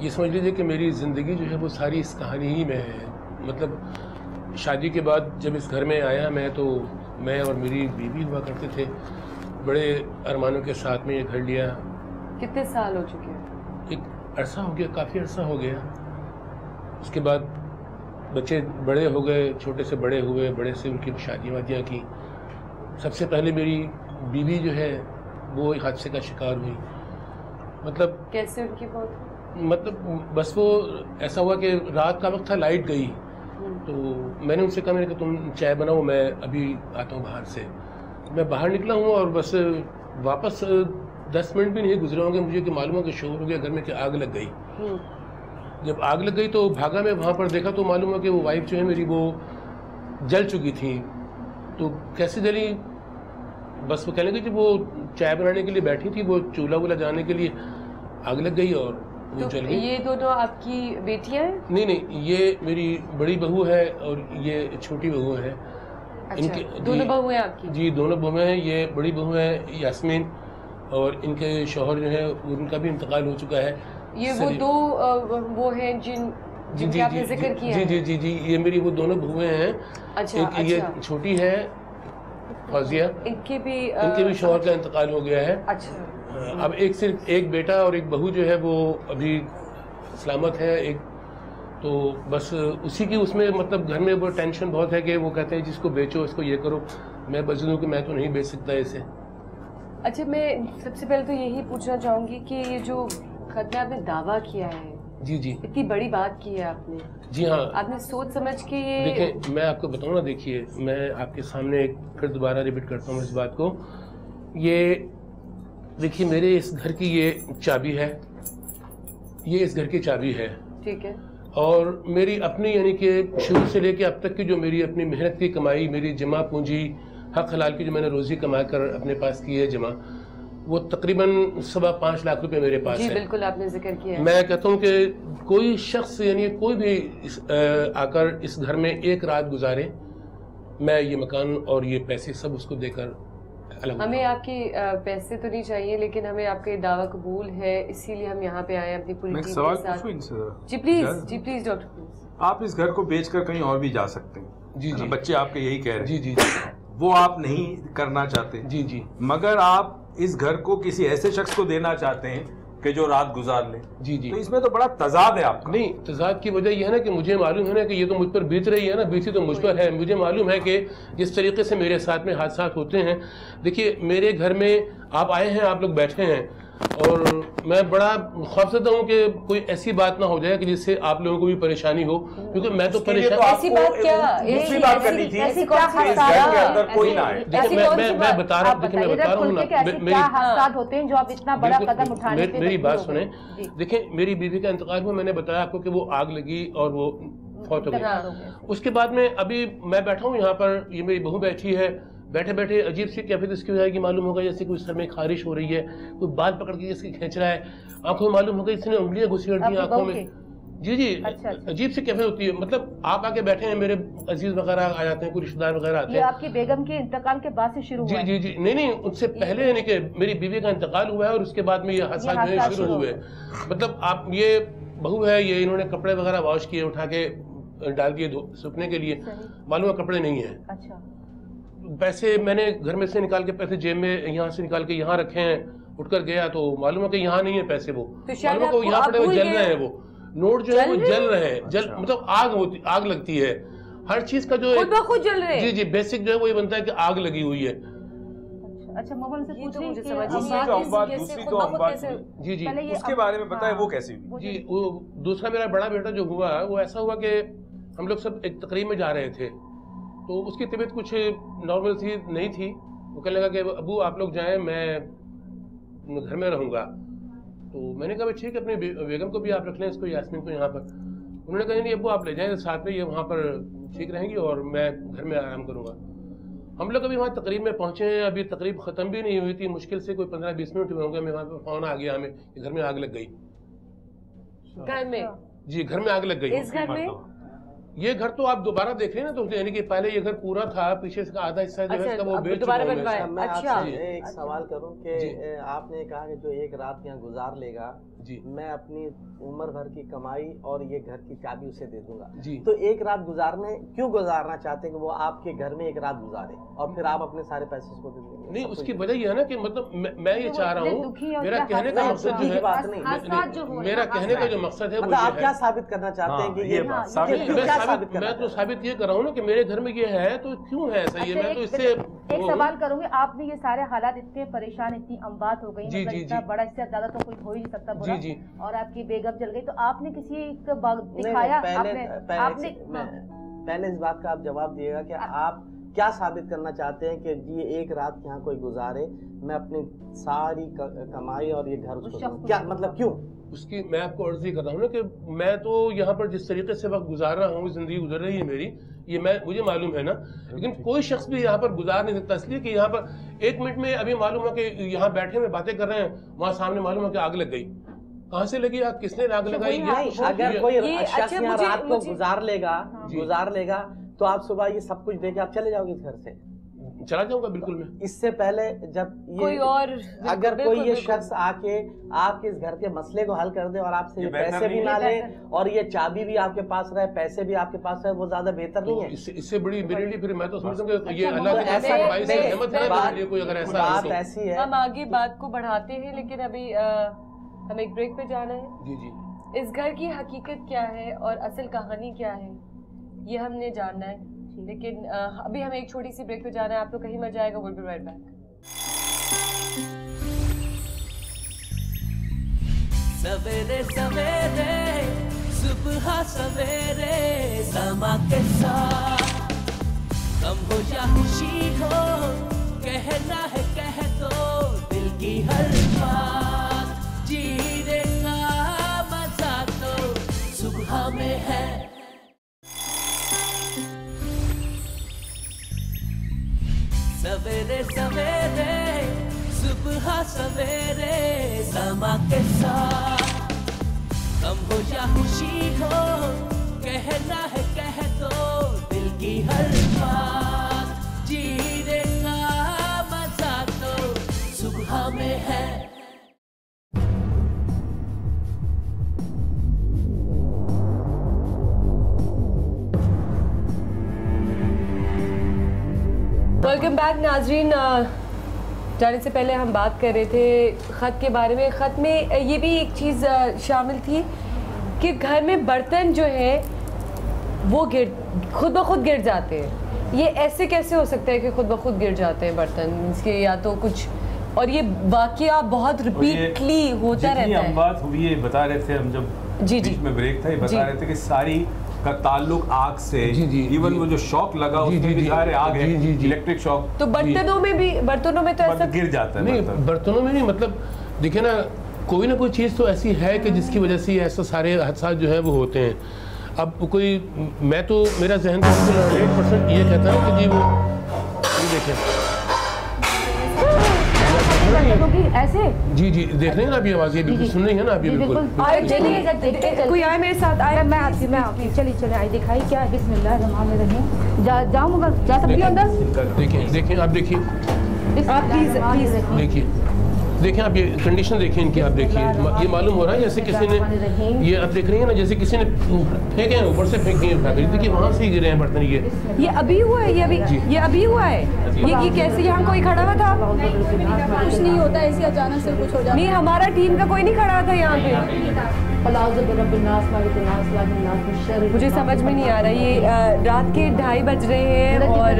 ये समझ लीजिए कि मेरी ज़िंदगी जो है वो सारी इस कहानी ही में है। मतलब शादी के बाद जब इस घर में आया मैं, तो मैं और मेरी बीवी हुआ करते थे, बड़े अरमानों के साथ में ये घर लिया। कितने साल हो चुके हैं? एक अरसा हो गया, काफ़ी अरसा हो गया। उसके बाद बच्चे बड़े हो गए, छोटे से बड़े हुए, बड़े से उनकी शादी वादियाँ की। सबसे पहले मेरी बीवी जो है वो एक हादसे का शिकार हुई। मतलब कैसे उनकी मौत? मतलब बस वो ऐसा हुआ कि रात का वक्त था, लाइट गई, तो मैंने उनसे कहा, मैंने कहा तुम चाय बनाओ, मैं अभी आता हूँ बाहर से। मैं बाहर निकला हूँ और बस वापस 10 मिनट भी नहीं गुजरे होंगे मुझे कि मालूम हो कि शोर हो गया घर में, कि आग लग गई। जब आग लग गई तो भागा मैं वहाँ पर, देखा तो मालूम हो कि वो वाइफ जो है मेरी वो जल चुकी थी। तो कैसे जली? बस वो कहने लगी कि वो चाय बनाने के लिए बैठी थी, वो चूल्हा वूल्हा जाने के लिए, आग लग गई और वो तो जल गई। ये दोनों आपकी बेटियां हैं? नहीं, ये मेरी बड़ी बहू है और ये छोटी बहू है। अच्छा, दोनों बहू हैं आपकी? जी, दोनों बहू हैं। ये बड़ी बहू है यास्मीन, और इनके शौहर जो है उनका भी इंतकाल हो चुका है। ये वो दो वो हैं जिनका आपने जिक्र किया? जी, ये मेरी वो दोनों बहुएं हैं। अच्छा, ये छोटी है फौजिया, इनके भी शौहर का इंतकाल हो गया है। अच्छा। अब सिर्फ एक बेटा और एक बहू जो है वो अभी सलामत है। एक तो बस उसी की उसमें मतलब घर में वो टेंशन बहुत है कि वो कहते हैं जिसको बेचो, इसको ये करो। मैं बजूँ कि मैं तो नहीं बेच सकता इसे। अच्छा, मैं सबसे पहले तो यही पूछना चाहूँगी कि ये जो खत में आपने दावा किया है, जी, इतनी बड़ी बात की है आपने। जी हाँ, आपने सोच समझ के ये? देखिए मैं आपको बताऊँ ना, देखिए मैं आपके सामने फिर दोबारा रिपीट करता हूँ इस बात को। ये देखिए मेरे इस घर की ये चाबी है, ये इस घर की चाबी है, ठीक है। और मेरी अपनी यानी कि शुरू से लेके अब तक की जो मेरी अपनी मेहनत की कमाई, मेरी जमा पूंजी, हक हलाल की जो मैंने रोज़ी कमा कर अपने पास की है जमा, वो तकरीबन 5.25 लाख रुपए मेरे पास है। बिल्कुल आपने जिक्र किया है। मैं कहता हूँ कि कोई शख्स यानी कोई भी आकर इस घर में एक रात गुजारे, मैं ये मकान और ये पैसे सब उसको देकर अलग। हमें आपके पैसे तो नहीं चाहिए, लेकिन हमें आपका दावा कबूल है, इसीलिए हम यहाँ पे आए अपनी पूरी टीम के साथ। जी प्लीज डॉक्टर प्लीज। आप इस घर को बेचकर कहीं और भी जा सकते हैं। जी, बच्चे आपके यही कह रहे हैं। जी, वो आप नहीं करना चाहते। जी, मगर आप इस घर को किसी ऐसे शख्स को देना चाहते हैं कि जो रात गुजार ले। जी, तो इसमें तो बड़ा तजाद है आपका। नहीं, तजाद की वजह यह है ना कि मुझे मालूम है ना कि ये तो मुझ पर बीत रही है ना, बीती तो मुझ पर है। मुझे मालूम है कि जिस तरीके से मेरे साथ में हादसा होते हैं, देखिए मेरे घर में आप आए हैं, आप लोग बैठे हैं, और मैं बड़ा खौफजदा हूँ कि कोई ऐसी बात ना हो जाए कि जिससे आप लोगों को भी परेशानी हो, क्योंकि मैं तो परेशान। ऐसी बात क्या? दूसरी बात करनी थी, इस घर के अंदर कोई ना आए। मैं बता रहा हूँ, देखिए मैं बता रहा हूँ ना, क्या हादसात होते हैं जो आप इतना बड़ा कदम उठाने पे? मेरी बात सुने। देखिए मेरी बीवी का इंतकाल हुआ, मैंने बताया आपको कि वो आग लगी और वो फौत हो गई। उसके बाद में अभी मैं बैठा हूँ यहाँ पर, ये मेरी बहू बैठी है, बैठे बैठे अजीब सी कैफियत इसकी हो जाएगी, मालूम होगा जैसे कोई सर में खारिश हो रही है, कोई बाल पकड़ के इसकी खींच रहा है, आंखों में मालूम होगा इसने उंगलियां घुसेड़ दी आंखों में। जी, अच्छा। अजीब सी कैफियत होती है। मतलब आप आके बैठे हैं, मेरे अजीज वगैरह आ जाते हैं, कोई रिश्तेदार वगैरह आते हैं। ये आपकी बेगम के इंतकाल के बाद से शुरू हुआ? जी, नहीं, उससे पहले यानी कि मेरी बीवी का इंतकाल हुआ है और उसके बाद में ये हादसा जो है शुरू हुए। मतलब आप ये बहू है, ये इन्होंने कपड़े वगैरह वॉश किए, उठा के डाल दिए सूखने के लिए, मालूम है कपड़े नहीं है। अच्छा। पैसे मैंने घर में से निकाल के पैसे जेब में यहाँ से निकाल के यहाँ रखे हैं, उठकर गया तो मालूम है कि यहाँ नहीं है पैसे, वो मालूम है यहाँ पड़े हुए जल रहे हैं, वो नोट जो है वो जल रहे हैं। मतलब आग लगती है हर चीज का जो खुद जल रहे हैं। जी, बेसिक जो है वो ये बनता है कि आग लगी हुई है। अच्छा, मोहम्मद से पूछ रही जी, उसके बारे में बताएं वो कैसे हुई। जी, वो दूसरा मेरा बड़ा बेटा जो हुआ वो ऐसा हुआ कि हम लोग सब एक तकरीब में जा रहे थे, तो उसकी तबीयत कुछ नॉर्मल सी नहीं थी। वो कहने लगा कि अबू आप लोग जाएं, मैं घर में रहूँगा। तो मैंने कहा ठीक है, अपने बेगम को भी आप रख लें, इसको यास्मीन को यहाँ पर। उन्होंने कहा नहीं अबू आप ले जाएं साथ में, ये वहाँ पर ठीक रहेंगी और मैं घर में आराम करूँगा। हम लोग अभी वहाँ तकरीब में पहुँचे हैं, अभी तकरीब ख़त्म भी नहीं हुई थी, मुश्किल से कोई 15-20 मिनट हुए होंगे। मैं वहाँ पर फ़ोन आ गया हमें कि घर में आग लग गई। घर में? जी, घर में आग लग गई। इस घर में? ये घर तो आप दोबारा देख रहे हैं ना, तो यानी कि पहले ये घर पूरा था, पीछे से आधा हिस्सा जो है वो बेच चुका हूं मैं। मैं आपसे एक सवाल करूं कि आपने कहा कि जो एक रात यहाँ गुजार लेगा जी। मैं अपनी उम्र भर की कमाई और ये घर की चाबी उसे दे दूंगा जी। तो एक रात क्यों गुजारना चाहते हैं कि वो आपके घर में एक रात गुजारे और फिर आप अपने सारे पैसे उसको दे देंगे? नहीं, उसकी वजह ये है ना कि मतलब मैं ये चाह रहा हूँ, मेरा कहने का मकसद जो है, मेरा कहने का जो मकसद है, मतलब आप क्या साबित करना चाहते हैं कि ये मैं तो साबित ये कर रहा हूँ ना कि मेरे घर में ये है तो क्यों है ऐसा। ये मैं तो इससे एक सवाल करूंगी, आपने ये सारे हालात इतने परेशान, इतनी अमवात हो गई, मतलब इतना बड़ा, इससे ज्यादा तो कोई हो ही नहीं सकता बुरा, और आपकी बेगम जल गई, तो आपने किसी को दिखाया? पहले इस बात का आप जवाब दिएगा कि आप क्या साबित करना चाहते हैं कि ये एक रात यहाँ कोई गुजारे, मैं अपनी सारी कमाई और ये घर उसको, क्या मतलब क्यों? उसकी मैं आपको अर्ज ही कर रहा हूँ ना कि मैं तो यहाँ पर जिस तरीके से वक्त गुजार रहा हूँ, जिंदगी गुजर रही है मेरी, ये मुझे मालूम है ना, लेकिन कोई शख्स भी यहाँ पर गुजार नहीं सकता, इसलिए कि यहाँ पर 1 मिनट में अभी मालूम है कि यहाँ बैठे में बातें कर रहे हैं, वहाँ सामने मालूम है कि आग लग गई। कहाँ से लगी आग, किसने आग लगाई? अगर कोई शख्स यहाँ रात को गुजार लेगा तो आप सुबह ये सब कुछ देके आप चले जाओगे इस घर से? चला जाऊंगा बिल्कुल मैं। इससे पहले जब कोई और अगर कोई ये शख्स आके आपके इस घर के मसले को हल कर दे और आपसे ये पैसे भी ना ले और ये चाबी भी आपके पास रहे, पैसे भी आपके पास रहे, वो ज्यादा बेहतर नहीं है? इससे बड़ी मेरे लिए फिर मैं तो समझता हूँ ये अल्लाह की रहमत है मेरे लिए, कोई अगर ऐसा बात ऐसी है। हम आगे बात को बढ़ाते हैं, लेकिन अभी हम एक ब्रेक पे जाना है। जी जी। इस घर की हकीकत क्या है और असल कहानी क्या है, ये हमने जानना है, लेकिन अभी हमें एक छोटी सी ब्रेक पे जाना है। आप तो कहीं मत जाएगा, विल बी राइट बैक। सवेरे सवेरे सुबह सवेरे समा के साथ, गम हो या खुशी हो, कहना है कह दो दिल की हर बात, जीने का मजा तो सुबह में है। सवेरे सवेरे सुबह सवेरे समा के साथ, गम हो या खुशी हो, कहना है कह दो दिल की हर बात, जीने का मजा तो सुबह में है। वेलकम बैक नाजरीन। जाने से पहले हम बात कर रहे थे ख़त के बारे में। ख़त में ये भी एक चीज़ शामिल थी कि घर में बर्तन जो है वो खुद ब खुद गिर जाते हैं। ये ऐसे कैसे हो सकता है कि खुद ब खुद गिर जाते हैं बर्तन? इसके या तो कुछ, और ये वाकया बहुत रिपीटली होता रहता है। बात हुई है, बता रहे थे हम जब बीच में ब्रेक था, ये बता रहे थे कि सारी का ताल्लुक आग से, इवन वो जो शॉक लगा उसमें भी सारे आग है, इलेक्ट्रिक शॉक। तो बर्तनों में तो ऐसा गिर जाता है। नहीं, बर्तनों में नहीं, मतलब देखिए ना, कोई ना कोई चीज़ तो ऐसी है कि जिसकी वजह से ऐसा सारे हादसा जो है वो होते हैं। अब कोई, मैं तो मेरा जहन 100% ये कहता है कि जी वो देखें ऐसे, जी जी देख रहे हैं ना अभी आवाज़, ये बिल्कुल सुन रही है ना अभी? बिल्कुल। कोई आए मेरे साथ, आए, मैं आती चलिए आई दिखाई क्या है। बिस्मिल्लाहिर्रहमानिर्रहीम। जाऊँगा, जा सकती हूँ अंदर? देखिए आप देखिए, आप प्लीज देखें आप, ये कंडीशन देखिए इनकी, आप देखिए, ये मालूम हो रहा है जैसे किसी ने, ये आप देख रही है ना, जैसे किसी ने फेंके हैं, ऊपर से फेंके हैं, देखिए वहाँ से ही गिरे हैं बर्तन। ये अभी हुआ है, ये अभी हुआ है। ये कैसे, यहाँ कोई खड़ा हुआ था? कुछ नहीं होता ऐसे अचानक से कुछ हो जाता। नहीं, हमारा टीम का कोई नहीं खड़ा था यहाँ पे। मुझे समझ में नहीं आ रहा, ये रात के 2:30 बज रहे हैं और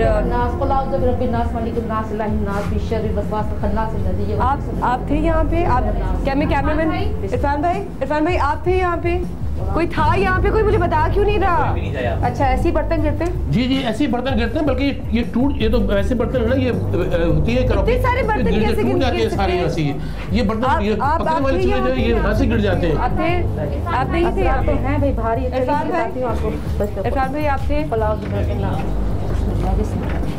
आप थे यहाँ पे? आप कैमरामैन इरफान भाई आप थे यहाँ पे? कोई था यहाँ पे? कोई मुझे बता क्यों नहीं रहा? अच्छा, ऐसे ही बर्तन गिरते हैं? जी जी, ऐसे ही बर्तन गिरते हैं, बल्कि ये तो ऐसे बर्तन है ना, ये होती है इतने सारे बर्तन कैसे गिर जाते हैं? सारे ऐसे ही ये बर्तन, ये पकड़ने वाले चीजें जो है ये यहाँ से गिर जाते हैं। आप नहीं थे? आप हैं भाई, भारी। इरफान भाई आप थे?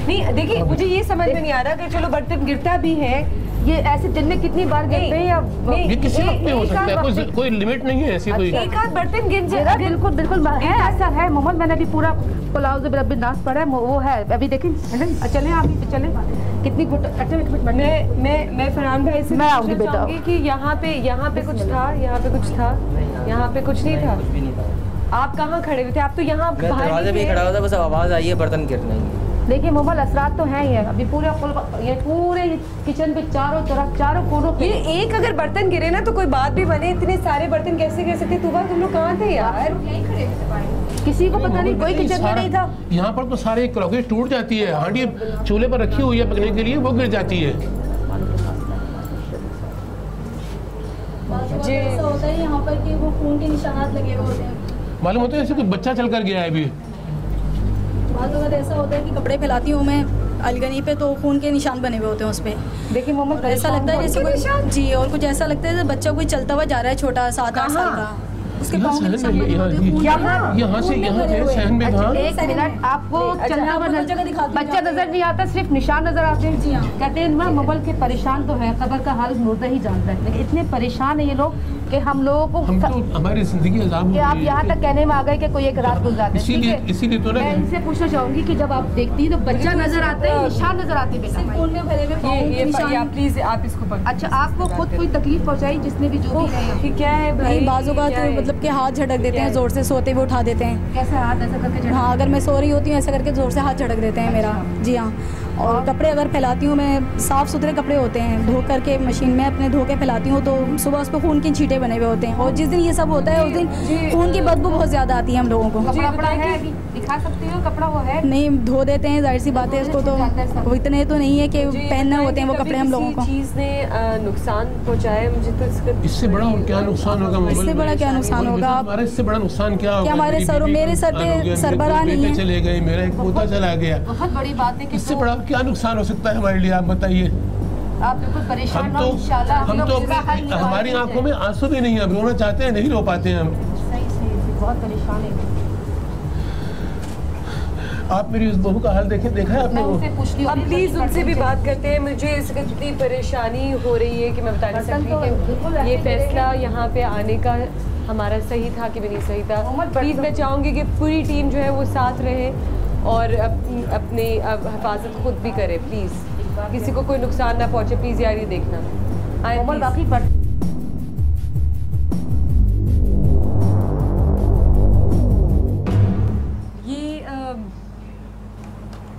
नहीं, देखिए मुझे ये समझ में नहीं आ रहा कि चलो बर्तन गिरता भी है ये ऐसे दिन में कितनी बार गिरते हैं या ये किसी वक्त में हो सकता है, कोई लिमिट नहीं है ऐसी कोई। एक आध बर्तन गिर जाए। बिल्कुल बिल्कुल है, ऐसा है मोहम्मद। मैंने अभी पूरा पुलाव जो रब्बी नाश पड़ा है वो है, अभी देखें। चलें आप भी चलें, कितनी गुट। अच्छा मैं फरहान भाई से मैं आऊंगी बेटा कि यहाँ पे कुछ था, यहाँ पे कुछ था, यहाँ पे कुछ नहीं था। आप कहाँ खड़े हुए थे? आप तो यहाँ दरवाजे पे खड़ा हुआ था, बस आवाज आई है बर्तन गिरने की। देखिए मोहम्मद असरात तो हैं ही है। अभी पूरे किचन पे चारों कोनों पे ये एक अगर बर्तन गिरे ना तो कोई बात भी बने, इतने सारे बर्तन कैसे गिर सकते? तुम लोग कहाँ थे यार? किसी को पता नहीं, कोई किचन में नहीं था। यहाँ पर तो सारे क्रॉकरी टूट जाती है, हांडी चूल्हे पर रखी हुई है पकने के लिए, वो गिर जाती है। ऐसा होता है यहाँ पर कि वो खून के निशानात लगे हुए होते हैं। मालूम होता है जैसे कोई बच्चा चल कर गया है अभी। बाद वक्त ऐसा होता है कि कपड़े फैलाती हूँ मैं अलगनी पे, तो खून के निशान बने हुए होते हैं उस पे। देखिए मोहम्मद ऐसा लगता है जैसे कोई जी, और कुछ ऐसा लगता है जैसे बच्चा कोई चलता हुआ जा रहा है, छोटा 7-8 साल का, उसके पाँव के निशान बने होते हैं। यहाँ से सहन में था। एक मिनट, आपको चलना हुआ बच्चा नजर नहीं आता, सिर्फ निशान नजर आते हैं। जी हाँ, कहते हैं ना मोबाइल के परेशान तो है, कब्र का हाल मुर्दा ही जानता है, लेकिन इतने परेशान है ये लोग कि हम लोगों को हमारी जिंदगी अज़ाब कि आप यहाँ तक कहने में आ गए कि कोई एक रात गुजारते हैं। इसीलिए तो मैं इनसे पूछना चाहूंगी कि जब आप देखती हैं तो बच्चा नजर आता है, निशान नजर आते हैं। प्लीज आप इसको अच्छा, आपको खुद कोई तकलीफ पहुंचाई जिसने भी जो भी क्या है भाई? बाजू का मतलब कि हाथ झटक देते हैं जोर से, सोते हुए उठा देते हैं। कैसे हाथ ऐसा करके? हाँ, अगर मैं सो रही होती हूँ ऐसा करके जोर से हाथ झटक देते हैं मेरा। जी हाँ, और कपड़े अगर फैलाती हूँ मैं, साफ़ सुथरे कपड़े होते हैं, धो करके मशीन में अपने धो के फैलाती हूँ, तो सुबह उस पर खून की छींटे बने हुए होते हैं। और जिस दिन ये सब होता है उस दिन खून की बदबू बहुत ज़्यादा आती है हम लोगों को। कपड़ा है, दिखा सकती हो कपड़ा वो है? नहीं, धो देते हैं, जाहिर सी बात है। उसको तो वो इतने तो नहीं है कि पहनना होते हैं वो कपड़े हम लोगों को। चीज़ ने नुकसान पहुँचाया मुझे तो इससे बड़ा और क्या नुकसान होगा? इससे बड़ा क्या नुकसान होगा? हमारे इससे बड़ा नुकसान क्या होगा? हमारे मेरे सर पे सरबराह नहीं है, चले गए, मेरा एक पोता चला गया। बहुत बड़ी बात है। इससे बड़ा क्या नुकसान हो सकता है हमारे लिए, आप बताइए। आप बिल्कुल परेशान हम तो हमारी आंखों में आंसू भी नहीं है, रोना चाहते हैं, नहीं रो पाते हैं हम। सही बहुत परेशान है। आप मेरी उस बहू का हाल देखा है आपने? अब प्लीज उनसे भी बात करते हैं। मुझे इसकी इतनी परेशानी हो रही है कि मैं बता नहीं सकती कि ये फैसला यहाँ पे आने का हमारा सही था कि भी नहीं सही था। प्लीज मैं चाहूँगी कि पूरी टीम जो है वो साथ रहे और अपनी हिफाजत खुद भी करे। प्लीज किसी को कोई नुकसान ना पहुँचे, प्लीज यार ये देखना। बाकी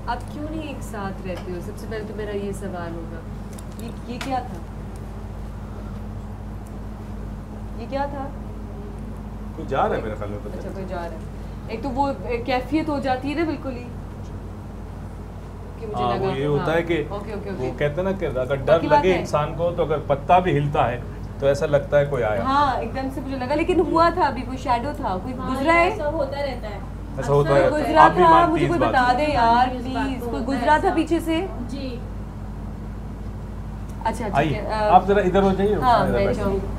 आप क्यों नहीं एक साथ रहते हो? सबसे पहले तो मेरा ये सवाल होगा, ये क्या था? ये क्या था? कोई जा रहा है मेरे ख्याल में। अच्छा, कोई जा रहा है। एक तो वो कैफियत हो जाती है ना बिल्कुल ही कि मुझे लगा वो ये होता है कि ओके वो कहते हैं ना कि अगर डर लगे इंसान को तो अगर पत्ता भी हिलता है तो ऐसा लगता है कोई आया। हाँ, एकदम से मुझे लगा, लेकिन हुआ था अभी, कोई शैडो था, कोई गुजरा है। सब होता रहता है, ऐसा होता है। गुजरा था, मुझे कोई बता दे यार प्लीज, कोई गुजरा था पीछे से? जी। अच्छा ठीक है, आप जरा इधर हो जाइए। हाँ मैं चाहूँगी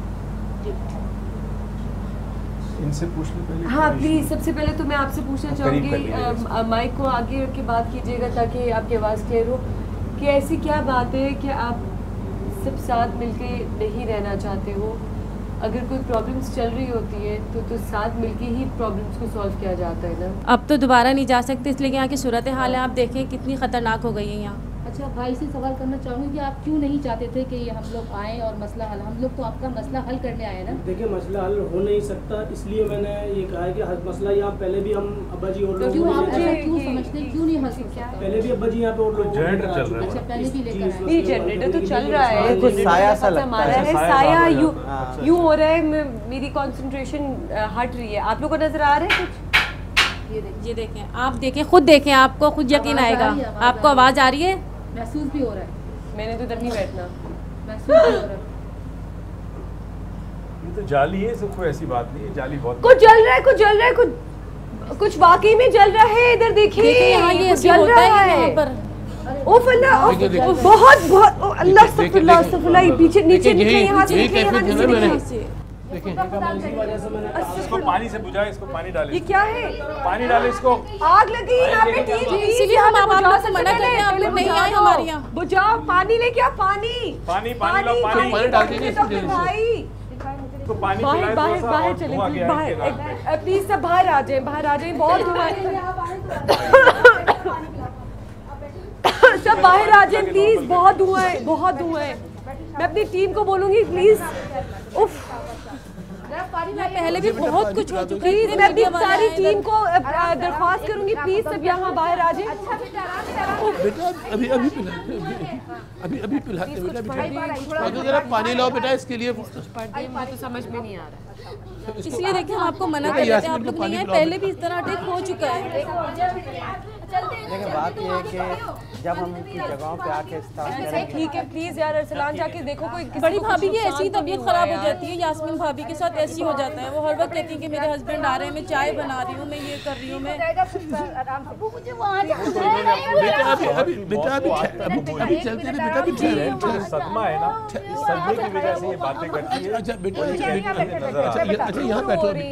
इनसे पूछने पहले। हाँ प्लीज, सबसे पहले तो मैं आपसे पूछना चाहूँगी, माइक को आगे रख के बात कीजिएगा ताकि आपकी आवाज़ क्लियर हो, कि ऐसी क्या बात है कि आप सब साथ मिलके नहीं रहना चाहते हो? अगर कोई प्रॉब्लम्स चल रही होती है तो साथ मिलके ही प्रॉब्लम्स को सॉल्व किया जाता है ना। अब तो दोबारा नहीं जा सकते, इसलिए यहाँ की सूरत हाल है आप देखें कितनी ख़तरनाक हो गई है यहाँ। अच्छा, भाई से सवाल करना चाहूँगी कि आप क्यों नहीं चाहते थे कि ये हम लोग आए और मसला हल? हम लोग तो आपका मसला हल करने आए ना। देखिए, मसला हल हो नहीं सकता, इसलिए मैंने ये कहा है कि मसला यहाँ पहले भी हम अब्बा जी और लोग क्यों समझते, क्यों नहीं हल सकता? पहले भी अब्बा जी यहाँ पे और लोग जनरेटर चल रहा है। अच्छा, पहले भी लेकर आए। नहीं, जनरेटर तो चल रहा है, कुछ साया सा लगता है, साया यूं हो रहा है, मेरी कंसंट्रेशन हट रही है। आप लोगों को नजर आ रहा है कुछ? ये देखें, आप देखें, खुद देखें, आपको खुद यकीन आएगा। आपको आवाज आ रही है? महसूस भी हो रहा है। मैंने तो इधर नहीं बैठना। महसूस भी हो रहा है। ये तो जाली है, सब कोई ऐसी बात नहीं है, जाली बहुत कुछ जल रहा है, कुछ जल रहा है, कुछ वाकई में जल रहा है। इधर देखिए, यहाँ ये जल रहा है यहाँ पर। ओफ अल्लाह, बहुत बहुत अल्लाह, अस्तगफिरुल्लाह, अस्तगफिरुल्लाह। पीछे नीचे निकले, यहाँ से निकले, यहाँ से निकले। देखें इसको पानी से बुझाए, इसको पानी डालें। ये क्या है? पानी डालें इसको। आग लगी यहाँ पे। इसीलिए हम आप लोग से मना करते हैं, आप लोग नहीं आए हमारे यहाँ। बुझाओ, पानी लेके आओ। पानी पानी पानी लो, पानी डाल दीजिए भाई। तो पानी बाहर बाहर बाहर चले, बाहर प्लीज सब बाहर आ जाए, बाहर आ जाए। बहुत धुआं है, सब बाहर आ जाए प्लीज। बहुत धुआं है, बहुत धुआं है। मैं अपनी टीम को बोलूंगी प्लीज। उफ, पहले भी बहुत कुछ हो चुका है। प्लीज मैं अपनी सारी टीम को दरख्वास्त करूंगी, प्लीज सब यहाँ बाहर आ जाए। बेटा अभी अभी पिलाते, अभी पिलाते बेटा, अगर जरा पानी लाओ बेटा इसके लिए। तो समझ में नहीं आ रहा, इसलिए देखिए हम आपको मना कर देते हैं, आप लोग नहीं आए। पहले भी इस तरह अटैक हो चुका है। देखिए बात ये है कि जब हम उनकी जगहों पे आके ठीक है प्लीज यार अरसलान जाके देखो कोई बड़ी भाभी की ऐसी तबीयत खराब हो जाती है, यास्मीन भाभी के साथ ऐसी हो जाता है। वो हर वक्त कहती है कि मेरे हस्बैंड आ रहे हैं, मैं चाय बना रही हूँ, मैं ये कर रही हूँ, मैं बेटा अभी चलते रहे बेटा, अभी सदमा है ना, सदमे की वजह से ये बातें करती है। अच्छा बेटा अच्छा यहाँ बैठो, अभी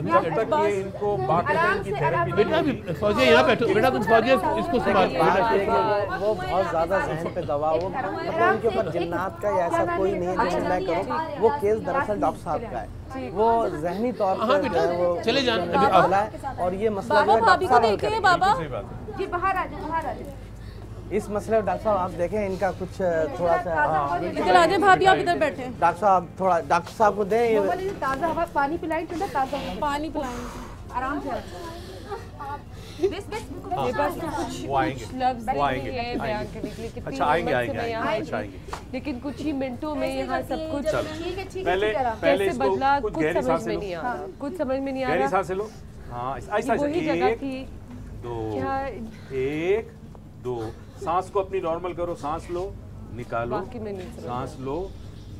जब तक ये इनको बाकायदा की थेरेपी। बेटा अभी फौजिया यहाँ बैठो बेटा, तुम फौजिया इसको संभाल। वो बहुत ज्यादा जहन पे दबाव, वो मतलब उनके ऊपर जिन्नात का या ऐसा कोई नहीं है जो मैं करूँ। वो केस दरअसल डॉक्टर साहब का है, वो जहनी तौर पर वो चले जाए और ये मसला बाबा भाभी को देखिए। बाबा जी बाहर आ जाओ, बाहर आ जाओ। इस मसले में डॉक्टर साहब आप देखें इनका कुछ थोड़ा सा। इधर आ जाए भाभी, आप इधर बैठे। डॉक्टर साहब थोड़ा डॉक्टर साहब को दें ताज़ा हवा, पानी पिलाएं, ठंडा ताज़ा पानी पिलाएं, आराम से। अच्छा आएंगे आएंगे अच्छा आएंगे, लेकिन कुछ ही मिनटों में यहाँ सब कुछ पहले कैसे बदला कुछ कुछ गहरी समझ सांसें में लो, नहीं आ रहा, कुछ समझ में नहीं आ गहरी रहा। सांसें लो। हाँ ऐसा वही जगह थी 2 क्या? 1 2 सांस को अपनी नॉर्मल करो, सांस लो निकालो, बाकी में नहीं समझ। सांस लो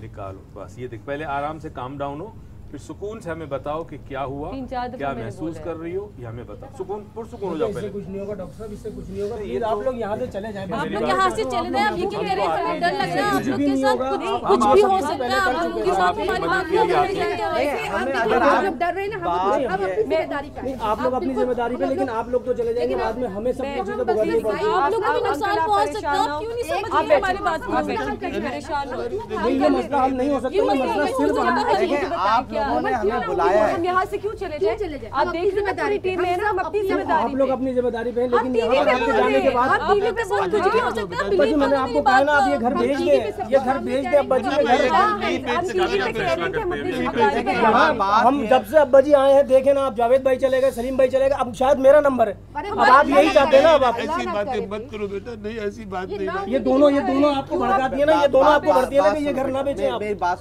निकालो, बस ये देख। पहले आराम से काम डाउन हो, फिर सुकून से हमें बताओ कि क्या हुआ, 3-4 दफा क्या मैंने महसूस बोला कर रही हो, ये हमें बताओ। सुकून पुरसुकून हो जाओ पहले। कुछ नहीं होगा डॉक्टर साहब, इससे कुछ नहीं होगा। ये आप लोग यहाँ से चले जाएं। आप लोग यहाँ से चले जाएं। आप यकीन करें हमें डर लग रहा है, आप लोग के साथ कुछ भी हो सकता है। आप लोगों के साथ हमारी बात नहीं हो रही है। आप लोग डर रहे हैं ना, हम अपनी जिम्मेदारी पे। आप लोग अपनी जिम्मेदारी पे, लेकिन आप लोग तो चले जाएंगे, बाद में हमें सब चीजें भुगतनी पड़ेगी। आप लोग को भी नुकसान पहुँच सकता है, आप क्यों नहीं समझ रहे हमारी बात को? परेशान हो ये मसला हल नहीं हो सकता, ये मसला सिर्फ आप लोगों ने हमें बुलाया है। हम यहाँ से क्यों चले जाए? आप देख रहे हैं पूरी टीम में ना, हम अपनी जिम्मेदारी आप लोग अपनी जिम्मेदारी पे हैं, लेकिन यहाँ पे पर जाने के बाद टीवी पे सब कुछ भी हो सकता है। अब्बाजी मैंने आपको कहा ना, आप ये घर भेज दे, ये घर भेज दे अब्बाजी, हम जब से अब्बाजी आए हैं देखे ना, आप जावेद भाई चले गए, सलीम भाई चले गए, अब शायद मेरा नंबर है। अब आप यही चाहते हैं ना, अब आप ऐसी बातें मत करो बेटा, नहीं ऐसी बात नहीं। ये दोनों आपको भड़काती है ना, ये दोनों आपको भड़ती है ना कि ये घर ना बेचें आप। मेरी बात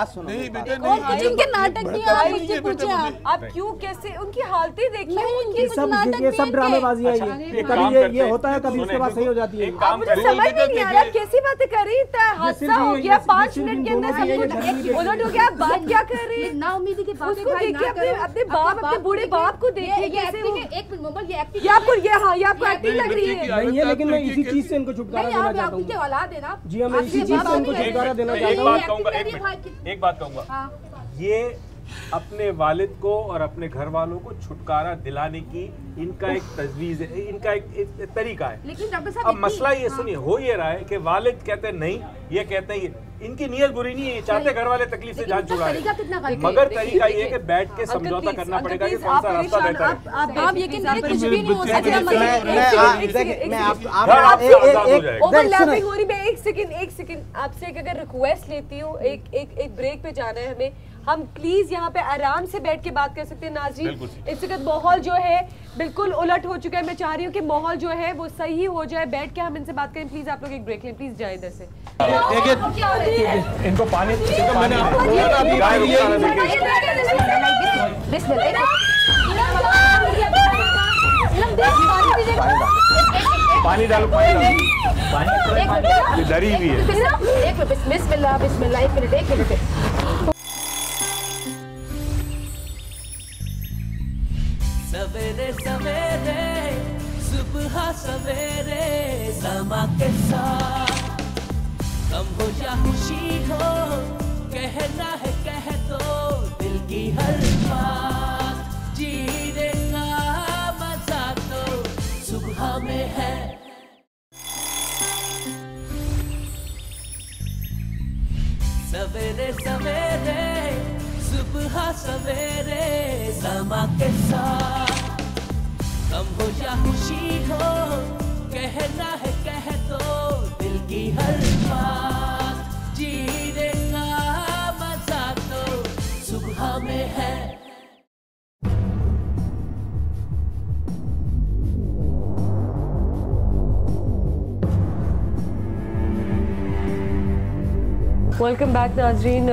सुनो नहीं बेटा नहीं, जिनके नाटक नहीं आप मुझसे पूछे। आप क्यों कैसे उनकी हालतें देखिए, उनकी ये सब ड्रामेबाजी है। ये कभी ये होता है, कभी उसके बाद सही हो जाती है। मुझे समझ में नहीं आ रहा कैसी बातें कर रही है। हादसा हो गया 5 मिनट के अंदर, सब कुछ उलट हो गया। बात क्या कर रही है? ना उम्मीदी की बात उसको देखिए, अपने बाप, अपने बूढ़े बाप को देखिए कैसे वो। एक मिनट मोबाइल, ये एक्टिंग, ये आपको ये एक्टिंग लग रही है। नहीं है, लेकिन मैं इसी चीज से इनको छुटकारा देना चाहता हूँ। जी हाँ, मैं इसी चीज से इनको छुटकारा देना चाहता हूँ। एक बात कहूँगा, ये अपने वालिद को और अपने घर वालों को छुटकारा दिलाने की इनका एक तजवीज़ है, इनका एक तरीका है। लेकिन डॉक्टर साहब अब मसला ये सुनिए, हो ये रहा है कि वालिद कहते हैं नहीं, ये कहते हैं ये। इनकी नीयत बुरी नहीं है, चाहते घर वाले तकलीफ से जान छुड़ाएं, मगर तरीका ये है कि बैठ के समझौता करना पड़ेगा कि कौन सा रास्ता बेहतर है। आप यकीन करें कुछ भी नहीं हो सकता। ओवरलैपिंग हो रही। मैं एक सेकंड आपसे अगर रिक्वेस्ट लेती हूँ, एक ब्रेक पे जाना है हमें। हम प्लीज यहाँ पे आराम से बैठ के बात कर सकते हैं नाज़रीन। इस वक्त माहौल जो है बिल्कुल उलट हो चुका है। मैं चाह रही हूँ कि माहौल जो है वो सही हो जाए, बैठ के हम इनसे बात करें। प्लीज आप लोग एक ब्रेक लें, प्लीज जाए इधर से। इनको पानी पानी डालो, डरी हुई है। बिस्मिल्लाह बिस्मिल्लाह, एक मिनट। सवेरे सवेरे सुबह सवेरे समा के साथ, गम हो या खुशी हो कहना है कह की हर बात जीने का मजा तो सुबह में है। सवेरे सवेरे सुबह सवेरे समा के साथ गम हो या खुशी हो कहना है कह दो दिल की हर बात जीने का मजा तो सुबह में है। वेलकम बैक नाजरीन।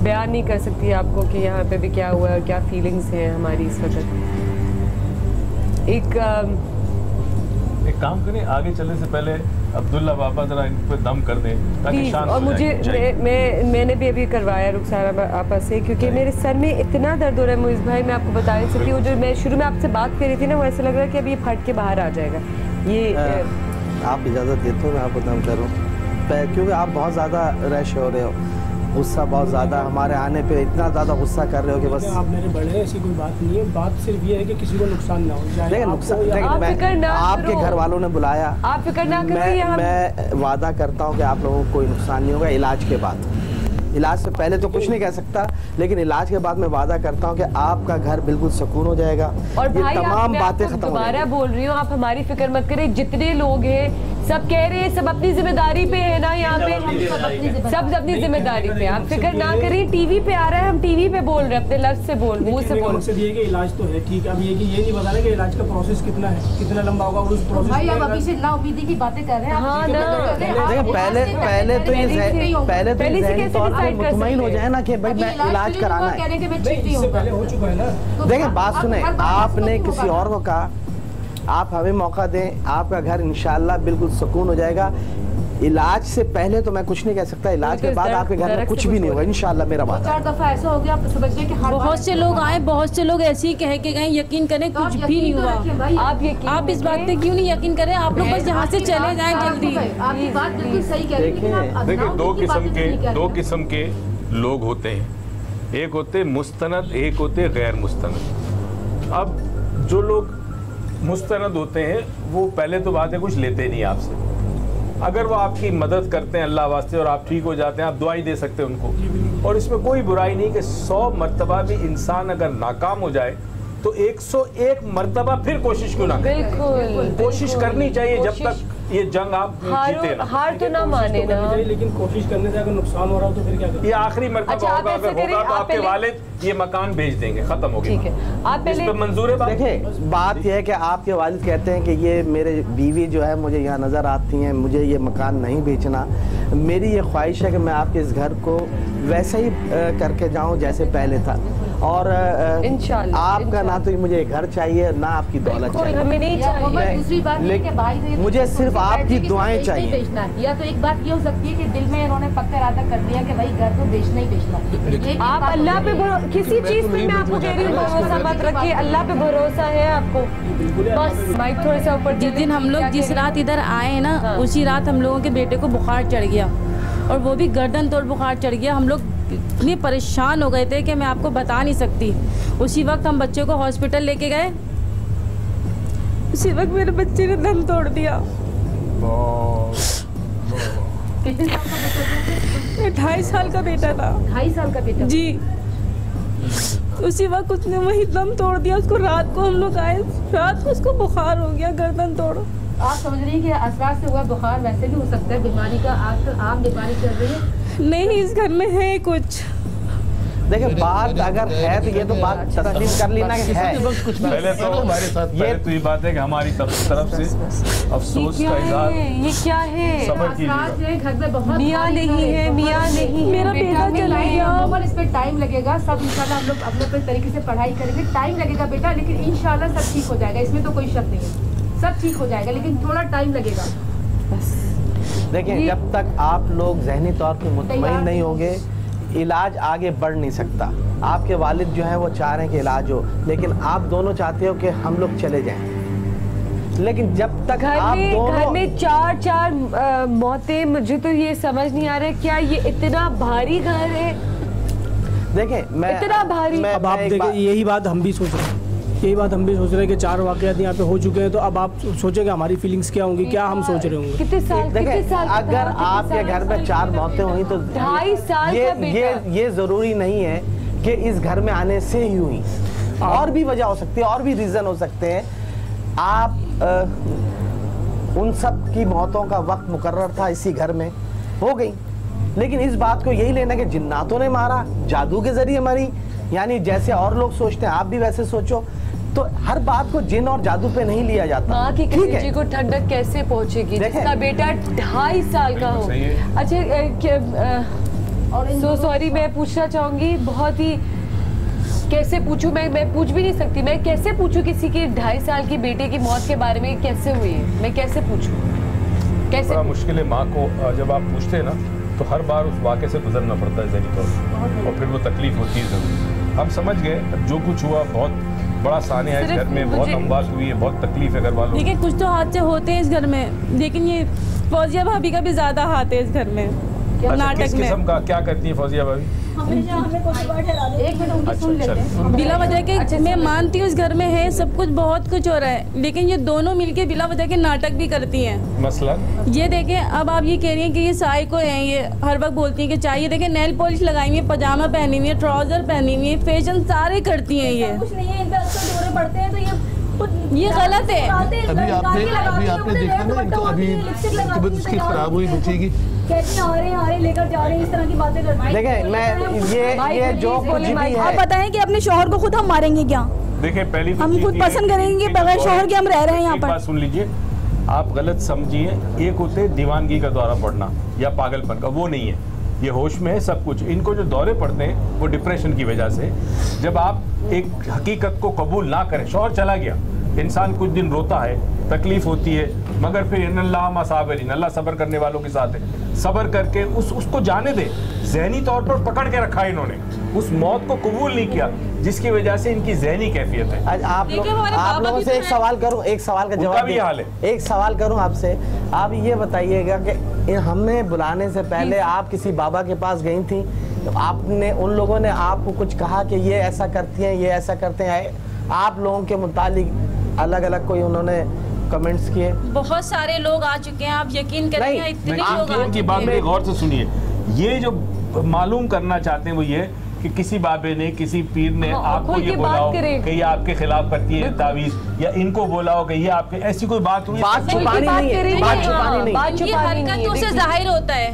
बयान नहीं कर सकती आपको कि यहाँ पे भी क्या हुआ है और क्या फीलिंग्स हैं हमारी इस वक्त। एक काम करें, आगे चलने से पहले अब्दुल्ला बाबा जरा इन पे दम कर दें ताकि शांत और मुझे मैंने भी अभी करवाया रुखसारा आपा से, क्योंकि मेरे सर में इतना दर्द हो रहा है मुइज़ भाई, मैं आपको बता नहीं सकती। वो जो मैं शुरू में आपसे बात कर रही थी ना, वो ऐसा लग रहा है कि अभी फट के बाहर आ जाएगा। ये आप इजाज़त देते हो मैं आपको दम करूँ, क्योंकि आप बहुत ज़्यादा रश हो रहे हो, गुस्सा बहुत ज़्यादा हमारे आने पे इतना ज़्यादा गुस्सा कर रहे हो कि बस। आप मेरे बड़े हैं, ऐसी कोई बात नहीं है, बात सिर्फ ये है कि किसी को नुकसान ना हो जाए। देखिए नुकसान, आपके घर वालों ने बुलाया, आप फिक्र ना करो। मैं वादा करता हूँ कि आप लोगों को कोई नुकसान नहीं होगा। इलाज के बाद, इलाज से पहले तो कुछ नहीं कह सकता, लेकिन इलाज के बाद मैं वादा करता हूँ कि आपका घर बिल्कुल सुकून हो जाएगा और ये तमाम बातें खत्म हो जाएंगी। दोबारा बोल रही हूँ, आप हमारी फिक्र मत करें। जितने लोग हैं सब कह रहे हैं, सब अपनी जिम्मेदारी पे है ना, यहाँ पे सब अपनी जिम्मेदारी पे। आप फिक्र ना करें, टीवी पे आ रहा है, हम टीवी पे बोल रहे हैं, अपने लफ्ज से बोल, मुंह से बोल। मकसद ये कि इलाज तो है ठीक, अब ये कि ये नहीं बता रहे कि इलाज का प्रोसेस कितना है, कितना लंबा होगा उस प्रोसेस। भाई आप अभी से नाउमीदी की बातें कर रहे हैं। हाँ ना, पहले तो ये तौर पर मुतमईन हो जाए ना कि भाई मैं इलाज कराना है। इससे पहले हो चुका है ना। देखिए बात सुने, आपने किसी और को कहा, आप हमें मौका दें, आपका घर इंशाल्लाह बिल्कुल सुकून हो जाएगा। इलाज से पहले तो मैं कुछ नहीं कह सकता, इलाज के बाद आपके घर में कुछ भी नहीं होगा इंशाल्लाह, मेरा बात। 4 दफा ऐसा हो गया, आप समझिए कि बहुत से लोग आए, बहुत से लोग ऐसे ही कह के गए, यकीन करें कुछ भी नहीं हुआ। आप इस बात पे क्यों नहीं यकीन करें? आप लोग बस यहाँ से चले जाएं जल्दी। आपकी बात बिल्कुल सही कह रही है। देखिए दो किस्म के लोग होते हैं, एक होते मुस्तनद, एक होते गैर मुस्तनद। अब जो लोग मुस्तनद होते हैं वो पहले तो बात है कुछ लेते नहीं आपसे, अगर वो आपकी मदद करते हैं अल्लाह वास्ते और आप ठीक हो जाते हैं, आप दुआई दे सकते हैं उनको, और इसमें कोई बुराई नहीं कि 100 मरतबा भी इंसान अगर नाकाम हो जाए तो 101 मरतबा फिर कोशिश क्यों ना करें। बिल्कुल कोशिश करनी चाहिए जब तक ये जंग आप जीते ना। हार तो ना माने ना, लेकिन कोशिश करने से अगर नुकसान हो रहा हो तो फिर क्या करें? ये आखिरी मरतबा होगा, अगर होगा तो आपके वालिद ये मकान भेज देंगे, खत्म हो गया। ठीक है, आप पहले मंजूर है। देखिए बात यह है कि आपके वालिद कहते हैं कि ये मेरे बीवी जो है मुझे यहाँ नज़र आती हैं, मुझे ये मकान नहीं बेचना। मेरी ये ख्वाहिश है कि मैं आपके इस घर को वैसे ही करके जाऊँ जैसे पहले था, और आपका ना तो मुझे घर चाहिए ना आपकी दौलत चाहिए, हमें नहीं चाहिए। दूसरी बात लेकिन मुझे सिर्फ आपकी दुआएं चाहिए। या तो एक बात ये हो सकती है कि दिल में इन्होंने पक्का इरादा कर दिया कि भाई घर तो बेचना ही बेचना। आप अल्लाह पे किसी चीज पे, मैं आपको कह रही हूँ भरोसा मत रखिए, अल्लाह पे भरोसा है आपको बस। माइक थोड़ा सा ऊपर। जिस दिन हम लोग जिस रात इधर आए ना, उसी रात हम लोगों के बेटे को बुखार चढ़ गया, और वो भी गर्दन तोड़ बुखार चढ़ गया। हम लोग इतने परेशान हो गए थे कि मैं आपको बता नहीं सकती। उसी वक्त हम बच्चे को हॉस्पिटल लेके गए, उसी वक्त मेरे बच्चे ने दम तोड़ दिया। 2.5 साल का बेटा था। 2.5 साल का बेटा जी। उसी वक्त उसने वही दम तोड़ दिया। उसको रात को हम लोग आए, रात को उसको बुखार हो गया, गर्दन तोड़। आप समझ रही हैं कि असरार से हुआ बुखार वैसे भी हो सकता है, बीमारी का आजकल आम बीमारी चल रही है। नहीं, इस घर में है कुछ। देखिए बात अगर है तो ये तो बात तस्लीम कर लेना है। पहले तो हमारे साथ ये बात है कि हमारी तरफ से अफसोस का इज़हार। ये क्या है? सबर कीजिए। घर में बहुत मियाँ नहीं है, मियाँ नहीं, मेरा बेटा चला गया। इस पे टाइम लगेगा, सब इंशाल्लाह हम लोग अपने तरीके से पढ़ाई करेंगे। टाइम लगेगा बेटा, लेकिन इंशाल्लाह सब ठीक हो जाएगा, इसमें तो कोई शक नहीं है, सब ठीक हो जाएगा, लेकिन थोड़ा टाइम लगेगा बस। देखिए जब तक आप लोग जहनी तौर पर मुतमईन नहीं होंगे, इलाज आगे बढ़ नहीं सकता। आपके वालिद जो है वो चाह रहे हैं कि इलाज हो, लेकिन आप दोनों चाहते हो कि हम लोग चले जाएं। लेकिन जब तक आप दोनों घर में 4 मौतें, मुझे तो ये समझ नहीं आ रहा है क्या ये इतना भारी घर है। देखें मैं इतना भारी। अब आप देखें, यही बात हम भी सोच रहे हैं, यही बात हम भी सोच रहे हैं कि 4 वाक़यात यहाँ पे हो चुके हैं, तो अब आप सोचेंगे हमारी फीलिंग्स क्या होंगी, क्या हम सोच रहे होंगे। कितने साल अगर आपके घर में 4 मौतें हुई तो 2.5 साल का बेटा। ये जरूरी नहीं है कि इस घर में आने से ही हुई, और भी वजह हो सकती है, और भी रीजन हो सकते हैं। आप उन सब की मौतों का वक्त मुकर्रर था, इसी घर में हो गई, लेकिन इस बात को यही लेना कि जिन्नातों ने मारा, जादू के जरिए मरी, यानी जैसे और लोग सोचते हैं आप भी वैसे सोचो, तो हर बात को जिन और जादू पे नहीं लिया जाता। माँ की कलेजे को ठंडक कैसे पहुँचेगी जिसका बेटा 2.5 साल का हो। अच्छा सो सॉरी, मैं पूछना चाहूंगी, बहुत ही कैसे पूछूं, मैं पूछ भी नहीं सकती, मैं कैसे पूछूं किसी की 2.5 साल की बेटे की मौत के बारे में कैसे हुई है, मैं कैसे पूछूं, कैसे? बड़ा मुश्किल है माँ को, जब आप पूछते हैं ना तो हर बार उस वाक़े से गुजरना पड़ता है ज़हनी तौर पर, और फिर वो तकलीफ होती है ज़रूर। हम समझ गए जो कुछ हुआ, बहुत बड़ा सानिया है इस घर में, बहुत अमवात हुई है, बहुत तकलीफ है घर वालों। देखिए कुछ तो हादसे होते हैं इस घर में, लेकिन ये फौजिया भाभी का भी ज्यादा हाथ है इस घर में। नाटक किस किस्म का क्या करती है फौजिया भाभी? बिला वजह के मैं मानती हूँ इस घर में है सब कुछ, बहुत कुछ हो रहा है, लेकिन ये दोनों मिलके बिला वजह के नाटक भी करती हैं। मसलन ये देखें, अब आप ये कह रही हैं कि ये साइको हैं, ये हर वक्त बोलती हैं कि चाहिए, देखें नेल पॉलिश लगाई हुई है, पजामा पहनी हुई है, ट्राउजर पहनी हुई है, फैशन सारे करती हैं ये। कुछ नहीं है, इन पे अक्सर दौरे पड़ते हैं, तो ये गलत है। अभी आपने देखा ना इनको, अभी तबीयत उसकी खराब हुई बच्ची की, कहती आ रहे लेकर जा रहे हैं, इस तरह की बातें करती हैं। देखें मैं ये जो कुछ भी है, आप बताएं कि अपने शौहर को खुद हम मारेंगे क्या? देखिए पहली हम खुद पसंद करेंगे बगैर शौहर के हम रह रहे हैं यहाँ पर। बात सुन लीजिए, आप गलत समझिए, एक होते दीवानगी का दौरा पड़ना या पागलपन का, वो नहीं है, ये होश में है सब कुछ। इनको जो दौरे पड़ते हैं वो डिप्रेशन की वजह से, जब आप एक हकीकत को कबूल ना करें, शौहर चला गया, इंसान कुछ दिन रोता है, तकलीफ होती है, मगर फिर इन्नल्लाह मा साबिरीन, अल्लाह सब्र करने वालों के साथ है, सब्र करके उसको जाने दे। जहनी तौर पर पकड़ के रखा है इन्होंने, उस मौत को कबूल नहीं किया, जिसकी वजह से इनकी जहनी कैफियत है। आज आप लोगों से एक सवाल करूं, एक सवाल का जवाब भी हाल है। एक सवाल करूं आपसे, आप ये बताइएगा कि हमें बुलाने से पहले आप किसी बाबा के पास गई थी, तो आपने उन लोगों ने आपको कुछ कहा कि ये ऐसा करती हैं, ये ऐसा करते हैं, आप लोगों के मुतालिक अलग अलग कोई उन्होंने कमेंट्स किए? बहुत सारे लोग आ चुके हैं, आप यकीन करेंगे इतने लोग आ की बात में गौर से सुनिए, ये जो मालूम करना चाहते हैं वो ये कि किसी बाबे ने, किसी पीर ने आपको ये बोला हो कि ये आपके खिलाफ करती है तावीज, या इनको बोला हो कि ये आपके, ऐसी कोई बात हुई? बात छुपानी नहीं है, बात छुपानी नहीं, ये हरकतों से जाहिर होता है।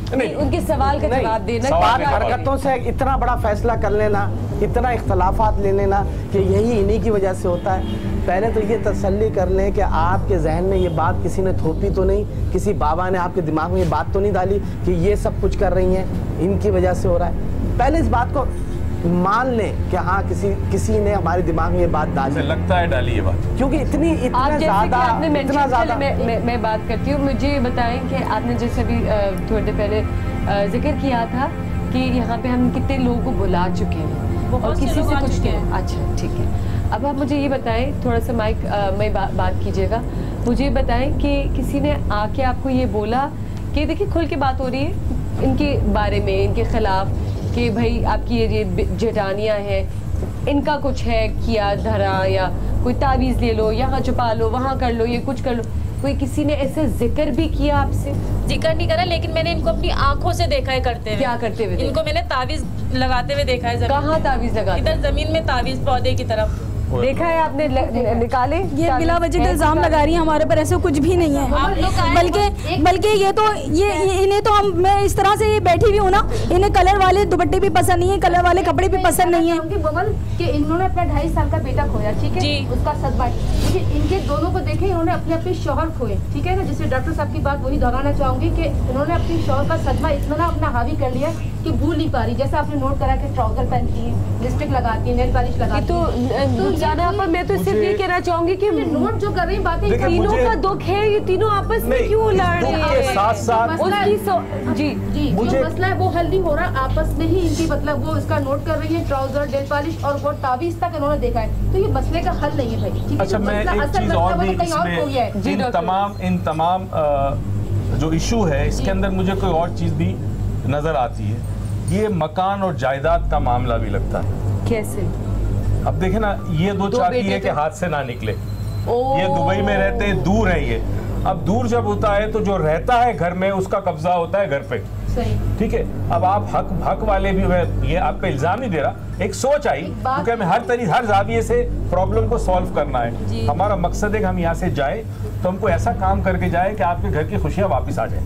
नहीं, उनके सवाल का जवाब देना, हरकतों से इतना बड़ा फैसला कर लेना, इतना इख्तलाफात ले लेना कि यही इन्हीं की वजह से होता है। पहले तो ये तसल्ली कर लें कि आपके जहन में ये बात किसी ने थोपी तो नहीं, किसी बाबा ने आपके दिमाग में ये बात तो नहीं डाली कि ये सब कुछ कर रही हैं, इनकी वजह से हो रहा है। पहले इस बात को मान लें कि हाँ किसी ने हमारे दिमाग में ये बात डाली, लगता है डाली ये बात, क्योंकि इतना ज्यादा मैं बात करती हूँ। मुझे बताएं कि आपने जैसे अभी थोड़ी देर पहले जिक्र किया था कि यहाँ पे हम कितने लोगों को बुला चुके हैं और किसी से कुछ नहीं। अच्छा ठीक है, अब आप मुझे ये बताएं, थोड़ा सा माइक में बात कीजिएगा, मुझे बताएं कि किसी ने आके आपको ये बोला कि देखिए खुल के बात हो रही है इनके बारे में, इनके खिलाफ, कि भाई आपकी ये जेठानियाँ हैं, इनका कुछ है किया धरा, या कोई तावीज़ ले लो, यहाँ छुपा लो, वहाँ कर लो, ये कुछ कर लो, कोई किसी ने ऐसे जिक्र भी किया आपसे? जिक्र नहीं करा, लेकिन मैंने इनको अपनी आंखों से देखा है करते हुए। क्या करते हुए? इनको मैंने तावीज़ लगाते हुए देखा है। कहाँ तावीज़ लगाते? इधर जमीन में तावीज़, पौधे की तरफ देखा है आपने? निकाले? ये बिला वजह इल्जाम लगा रही है हमारे पर, ऐसा कुछ भी नहीं है। बल्कि ये तो इन्हें तो मैं इस तरह से ये बैठी हुई हूँ ना, इन्हें कलर वाले दुपट्टे भी पसंद नहीं है, कलर वाले कपड़े भी पसंद नहीं है। कि इन्होंने अपना 2.5 साल का बेटा खोया, ठीक है, उसका सदमा, लेकिन इनके दोनों को देखे इन्होंने अपने अपने शौहर खोए, ठीक है ना। जैसे डॉक्टर साहब की बात वही दोहराना चाहूंगी कि इन्होंने अपनी शौहर का सदमा इतना ना अपना हावी कर लिया कि भूल नहीं पा रही। जैसे आपने नोट करा कि ट्राउजर पहनती है, लिपस्टिक लगाती है, नेल पॉलिश लगाती है, तो जाना पर मैं तो सिर्फ ये कहना चाहूंगी कि नोट जो कर रही बातें, तीनों का दुख है, ये तीनों आपस में क्यों लड़ रहे हैं? साथ जी जो मसला है वो हल नहीं हो रहा, आपस में ही इनकी मतलब वो इसका नोट कर रही है, ट्राउजर, नेल पॉलिश और वो तावीज़ तक इन्होंने देखा है, तो ये मसले का हल नहीं है भाई, ठीक है। अच्छा, मैं एक चीज और भी इसमें इन तमाम जो इशू है इसके अंदर मुझे कोई और चीज भी नजर आती है ये मकान और जायदाद का मामला भी लगता है। कैसे? अब देखे ना, ये दो चाहती है कि हाथ से ना निकले। ये दुबई में रहते हैं, दूर है ये। अब दूर जब होता है तो जो रहता है घर में उसका कब्जा होता है घर पे, ठीक है। अब आप हक वाले भी, मैं ये आप पे इल्जाम नहीं दे रहा, एक सोच आई क्योंकि हमें हर जाविये से प्रॉब्लम को सॉल्व करना है। हमारा मकसद है कि हम यहाँ से जाए तो हमको ऐसा काम करके जाए कि आपके घर की खुशियाँ वापस आ जाए।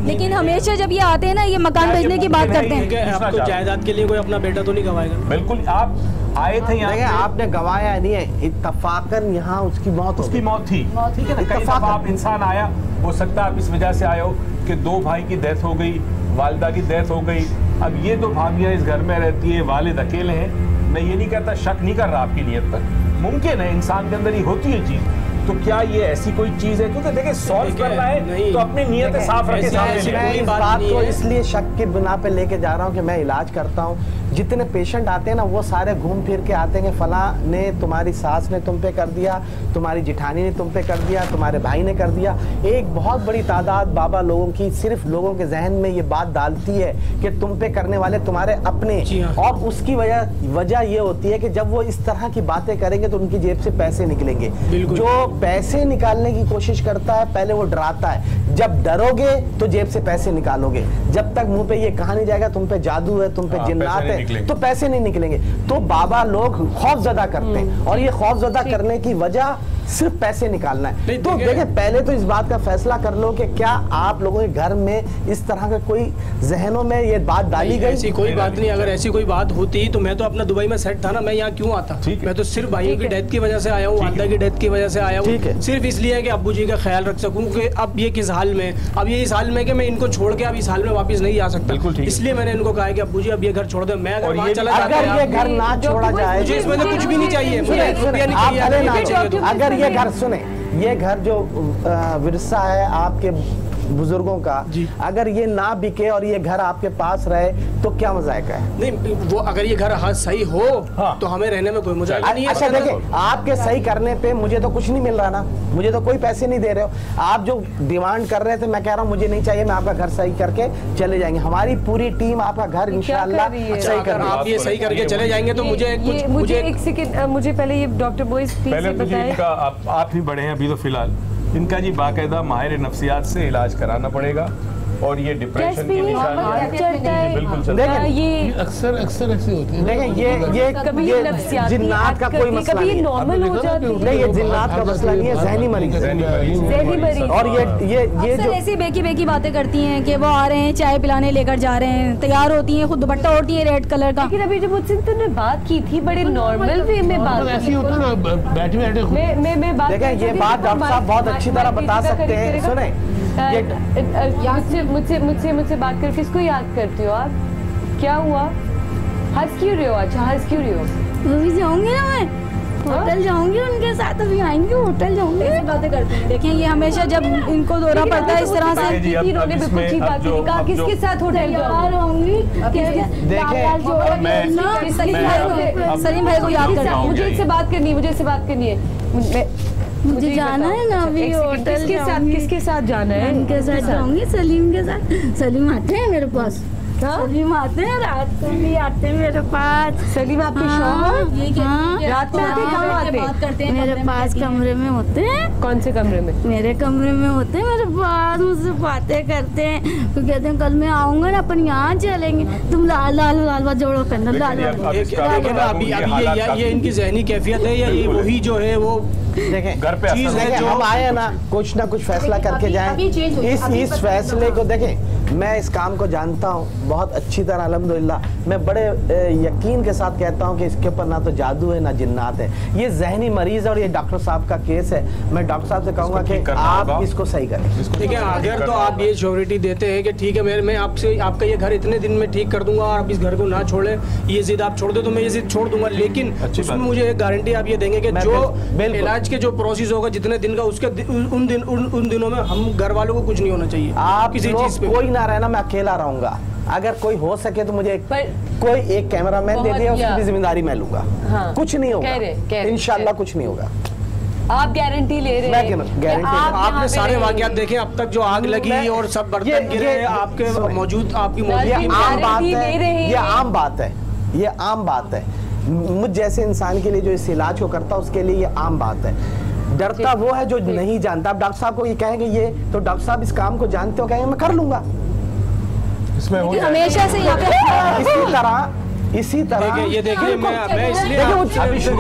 लेकिन हमेशा जब ये आते हैं ना, ये मकान बेचने की बात करते हैं। आपको जायदाद के लिए कोई अपना बेटा तो नहीं गवाएगा? बिल्कुल, आप आए थे यहाँ, आपने गवाया नहीं है, इत्तफाकन यहाँ उसकी मौत थी। ठीक है ना, कई दफा आप इंसान आया, हो सकता है आप इस वजह से आए हो कि 2 भाई की डेथ हो गई, वालिदा की डेथ हो गई, अब ये 2 भाभियाँ इस घर में रहती है, वालिद अकेले हैं। मैं ये नहीं कहता, शक नहीं कर रहा आपकी नीयत पर, मुमकिन है इंसान के अंदर ही होती है चीज। तो क्या ये ऐसी कोई चीज है? क्योंकि देखिए सॉल्व करना है तो अपनी नीयत साफ रखे सामने। मैं इस बात को इसलिए शक की बिना पे लेके जा रहा हूँ कि मैं इलाज करता हूँ। जितने पेशेंट आते हैं ना, वो सारे घूम फिर के आते हैं कि फला ने, तुम्हारी सास ने तुम पे कर दिया, तुम्हारी जिठानी ने तुम पे कर दिया, तुम्हारे भाई ने कर दिया। एक बहुत बड़ी तादाद बाबा लोगों की सिर्फ लोगों के जहन में ये बात डालती है कि तुम पे करने वाले तुम्हारे अपने, और उसकी वजह ये होती है कि जब वो इस तरह की बातें करेंगे तो उनकी जेब से पैसे निकलेंगे। जो पैसे निकालने की कोशिश करता है पहले वो डराता है, जब डरोगे तो जेब से पैसे निकालोगे। जब तक मुंह पे ये कहा नहीं जाएगा तुम पे जादू है, तुम पे जिन्नात है, तो पैसे नहीं निकलेंगे। तो बाबा लोग खौफजदा करते हैं, और ये खौफजदा करने की वजह सिर्फ पैसे निकालना है। तो देखिए, पहले तो इस बात का फैसला कर लो कि क्या आप लोगों के घर में इस तरह का कोई जहनों में ये बात डाली गई? ऐसी कोई बात नहीं। अगर ऐसी कोई बात होती तो मैं तो अपना दुबई में सेट था ना, मैं यहाँ क्यों आता? मैं तो सिर्फ भाइयों की डेथ की वजह से आया हूँ, वालिदा की डेथ की वजह से आया हूँ, सिर्फ इसलिए कि अब्बू जी का ख्याल रख सकूँ कि अब ये किस हाल में, अब ये इस हाल में कि मैं इनको छोड़ के अब इस हाल में वापस नहीं आ सकता। इसलिए मैंने इनको कहा कि अब्बू जी अब ये घर छोड़ दो। मैं अगर वहाँ चला जाता, अगर ये घर ना छोड़ा जाए, मुझे इसमें तो कुछ भी नहीं चाहिए, मुझे अगर ये घर, सुने, ये घर जो विरसा है आपके बुजुर्गों का, अगर ये ना बिके और ये घर आपके पास रहे तो क्या मजाक है? नहीं, वो अगर ये घर सही हो तो हमें रहने में कोई मजाक नहीं है। अच्छा देखिए, आपके सही करने पे मुझे तो कुछ नहीं मिल रहा ना, मुझे तो कोई पैसे नहीं दे रहे हो। आप जो डिमांड कर रहे थे, मैं कह रहा हूँ मुझे नहीं चाहिए, मैं आपका घर सही करके चले जाएंगे। हमारी पूरी टीम आपका घर इंशाल्लाह सही कर, आप ये सही करके चले जाएंगे तो मुझे एक सेकंड, मुझे पहले ये डॉक्टर बॉयज पहले तो आप ही बड़े हैं अभी तो फिलहाल, इनका जी बाकायदा माहिर नफ्सियात से इलाज कराना पड़ेगा, और ये डिप्रेशन की निशानी बिल्कुल ये अक्सर ऐसी होती है। देखिए ये जिन्नात का कोई मसला नहीं है, ये जिन्नात का मसला नहीं है, ज़हनी मरीज। और ये जो ऐसी बेकी बातें करती हैं कि वो आ रहे हैं चाय पिलाने लेकर जा रहे हैं, तैयार होती हैं, खुद दुपट्टा ओढ़ती है रेड कलर का। लेकिन अभी जब मुझसे तुमने बात की थी बड़े नॉर्मल वे में बात ऐसी होता है ना, बैठे मैं बात, देखिए ये बात डॉक्टर साहब बहुत अच्छी तरह बता सकते हैं। सुने, मुझसे बात करके किसको याद करती हो आप? क्या हुआ? हंस क्यों रहे हो? अच्छा हंस क्यों रहे हो? मूवी जाऊंगी ना, मैं होटल जाऊंगी उनके साथ, अभी आएंगे होटल जाऊंगी, ऐसी बातें करते हैं। देखें ये हमेशा जब इनको दौरा पड़ता है इस तरह से, इन्होंने बिल्कुल ठीक बात नहीं कहा। किसके साथ होटल जाऊंगी? सलीम भाई को याद करना, मुझे इससे बात करनी है, मुझे जाना है ना अभी होटल। किसके साथ जाना है? उनके साथ जाऊंगी, सलीम के साथ। सलीम आते हैं मेरे पास, सलीम आते हैं, रात को भी आते हैं मेरे पास। सलीम आपके शौहर रात में आते कहाँ आते हैं? मेरे पास कमरे में होते हैं। कौन से कमरे में? मेरे कमरे में होते हैं, मेरे पास मुझसे बातें करते हैं। तो कहते हैं कल मैं आऊंगा ना, अपन यहाँ चलेंगे, तुम लाल बात जोड़ो पहनना, लाल अभी ये इनकी जहनी कैफियत है या ये वही जो है वो देखें घर पे चीज है जो हम आए ना कुछ फैसला करके जाएं। इस फैसले को देखें, मैं इस काम को जानता हूँ बहुत अच्छी तरह अल्हम्दुलिल्लाह। मैं बड़े यकीन के साथ कहता हूँ कि इसके ऊपर ना तो जादू है ना जिन्नात है, ये जहनी मरीज है और ये डॉक्टर साहब का केस है। मैं डॉक्टर साहब से कहूँगा कि आप इसको सही करें। ठीक है, अगर तो आप ये श्योरिटी देते हैं कि ठीक है मैं आपसे आपका ये घर इतने दिन में ठीक कर दूंगा और आप इस घर को ना छोड़े, ये जिद आप छोड़ दे तो मैं ये जिद छोड़ दूंगा, लेकिन उसमें मुझे एक गारंटी आप ये देंगे कि जो इलाज के जो प्रोसेस होगा जितने दिन का, उसके उन दिनों में हम घर वालों को कुछ नहीं होना चाहिए। आप किसी चीज पे कोई ना रहना, मैं अकेला रहूंगा। अगर कोई हो सके तो मुझे कोई एक कैमरामैन दे दिया, उसकी भी जिम्मेदारी मैं लूंगा। हाँ, कुछ नहीं होगा इंशाल्लाह, कुछ नहीं होगा। आप गारंटी ले रहे हैं? गारंटी। आपने सारे वाकयात देखे अब तक, जो आग लगी और सब बर्तन गिरे आपके मौजूद, आपकी मौजूदगी में। आम बात है, ये आम बात है, ये आम बात है। मुझ जैसे इंसान के लिए जो इस इलाज को करता है उसके लिए ये आम बात है। डरता वो है जो नहीं जानता। अब डॉक्टर साहब को ये कहेंगे ये, तो डॉक्टर साहब इस काम को जानते हो, कहेंगे मैं कर लूंगा। इसमें हमेशा से इसी तरह ये देखिए, मैं इसलिए कह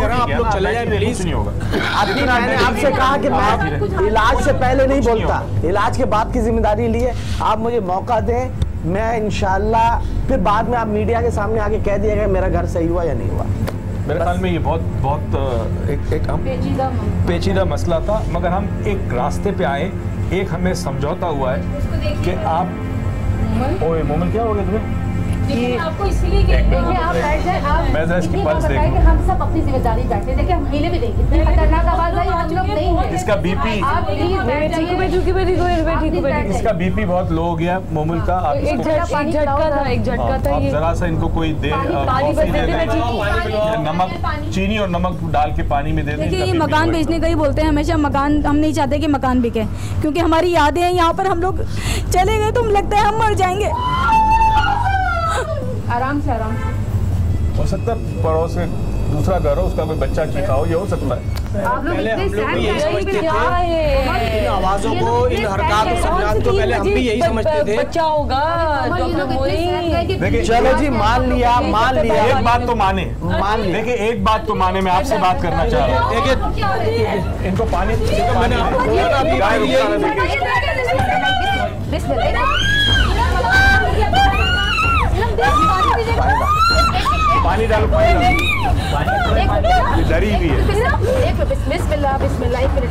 रहा हूं आप लोग चले जाए प्लीज। नहीं होगा। अभी मैंने आपसे कहा कि मैं इलाज से पहले नहीं बोलता, इलाज के बाद की जिम्मेदारी लिए। आप मुझे मौका दें, मैं इंशाल्लाह फिर बाद में आप मीडिया के सामने आके कह दिएगा मेरा घर सही हुआ या नहीं हुआ। मेरे ख्याल में ये बहुत एक पेचीदा मसला था, मगर हम एक रास्ते पे आए, एक हमें समझौता हुआ है कि आप ओए मोमन क्या हो गया तुम्हें? आपको इसलिए देखिए आप बैठ जाए, आप इसकी बात बताएं कि हम सब अपनी जिम्मेदारी बैठे। देखिए हम हिले भी देंगे, इतनी खतरनाक आवाज आई, हम लोग नहीं है। इसका बीपी, आप प्लीज बैठ जाइए। इसका बीपी बहुत लो हो गया मोमन का। एक झटका था। आप जरा सा इनको कोई दे, नमक, चीनी और नमक डाल के पानी में दे दें। देखिए ये मकान बेचने का ही बोलते हैं हमेशा, मकान हम नहीं चाहते कि मकान बिके, क्योंकि हमारी यादें हैं यहाँ पर। हम लोग चले गए तो लगता है हम मर जाएंगे। आराम से हो सकता है पड़ोस में दूसरा घर हो, उसका कोई बच्चा चीखा हो, ये हो सकता है। आप लोग पहले हम लोग भी यही समझते थे, इन आवाजों को, इन हरकत को समझाने को पहले हम भी यही समझते थे बच्चा होगा। देखिए चलो जी, मान लिया। एक बात तो माने, देखिए एक बात तो माने, मैं आपसे बात करना चाह रहा हूँ। देखिए इनको पानी, पानी डालो, डरी भी है। बिस्मिल्लाह बिस्मिल्लाह, एक मिनट।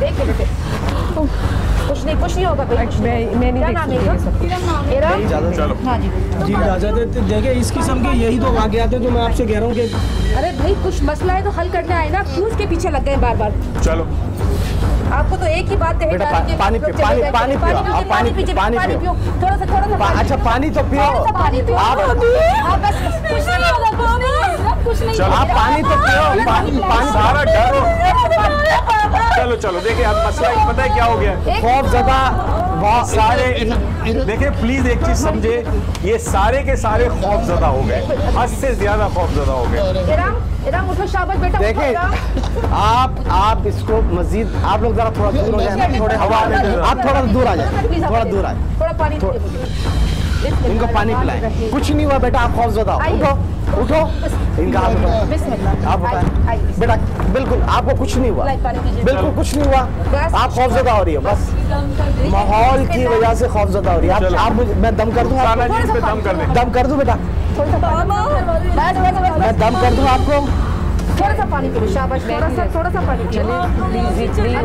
कुछ नहीं होगा। मैं नहीं देख सकती। चलो जी इजाजत है। देखिए इस किस्म के यही तो वाकयात हैं जो मैं आपसे कह रहा हूँ कि अरे भाई कुछ मसला है तो हल करना है ना, क्यों उसके पीछे लग गए बार। चलो आपको तो एक ही बात है, पानी पियो, पानी पियो, थोड़ा सा। अच्छा पानी तो पियो, आप बस कुछ नहीं होगा, कुछ नहीं। आप पानी तो पियो, पानी सारा डरो। चलो देखिए अब मसला पता है क्या हो गया, खौफजदा सारे। देखिए प्लीज एक चीज समझे, ये सारे के सारे खौफजदा हो गए, हद से ज्यादा खौफजदा हो गए। इराम उठो, शाबाश बेटा। देखिए आप इसको मजीद, आप लोग जरा थोड़ा दूर हो जाए, थोड़े हवा में आप थोड़ा दूर आ जाए, थोड़ा दूर आए, थोड़ा पानी इनको पानी पिलाएं। कुछ नहीं हुआ बेटा, आप खौफजदा उठो, इनका आप बताएं बेटा। बिल्कुल आपको कुछ नहीं हुआ, बिल्कुल कुछ नहीं हुआ, आप खौफजदा हो रही हो, बस माहौल की वजह से खौफजदा हो रही है। आप मैं दम कर दूं, दम कर दूं बेटा, मैं दम कर दूं आपको। थोड़ा सा पानी पी लो, शाबाश। थोड़ा सा पानी पी लो।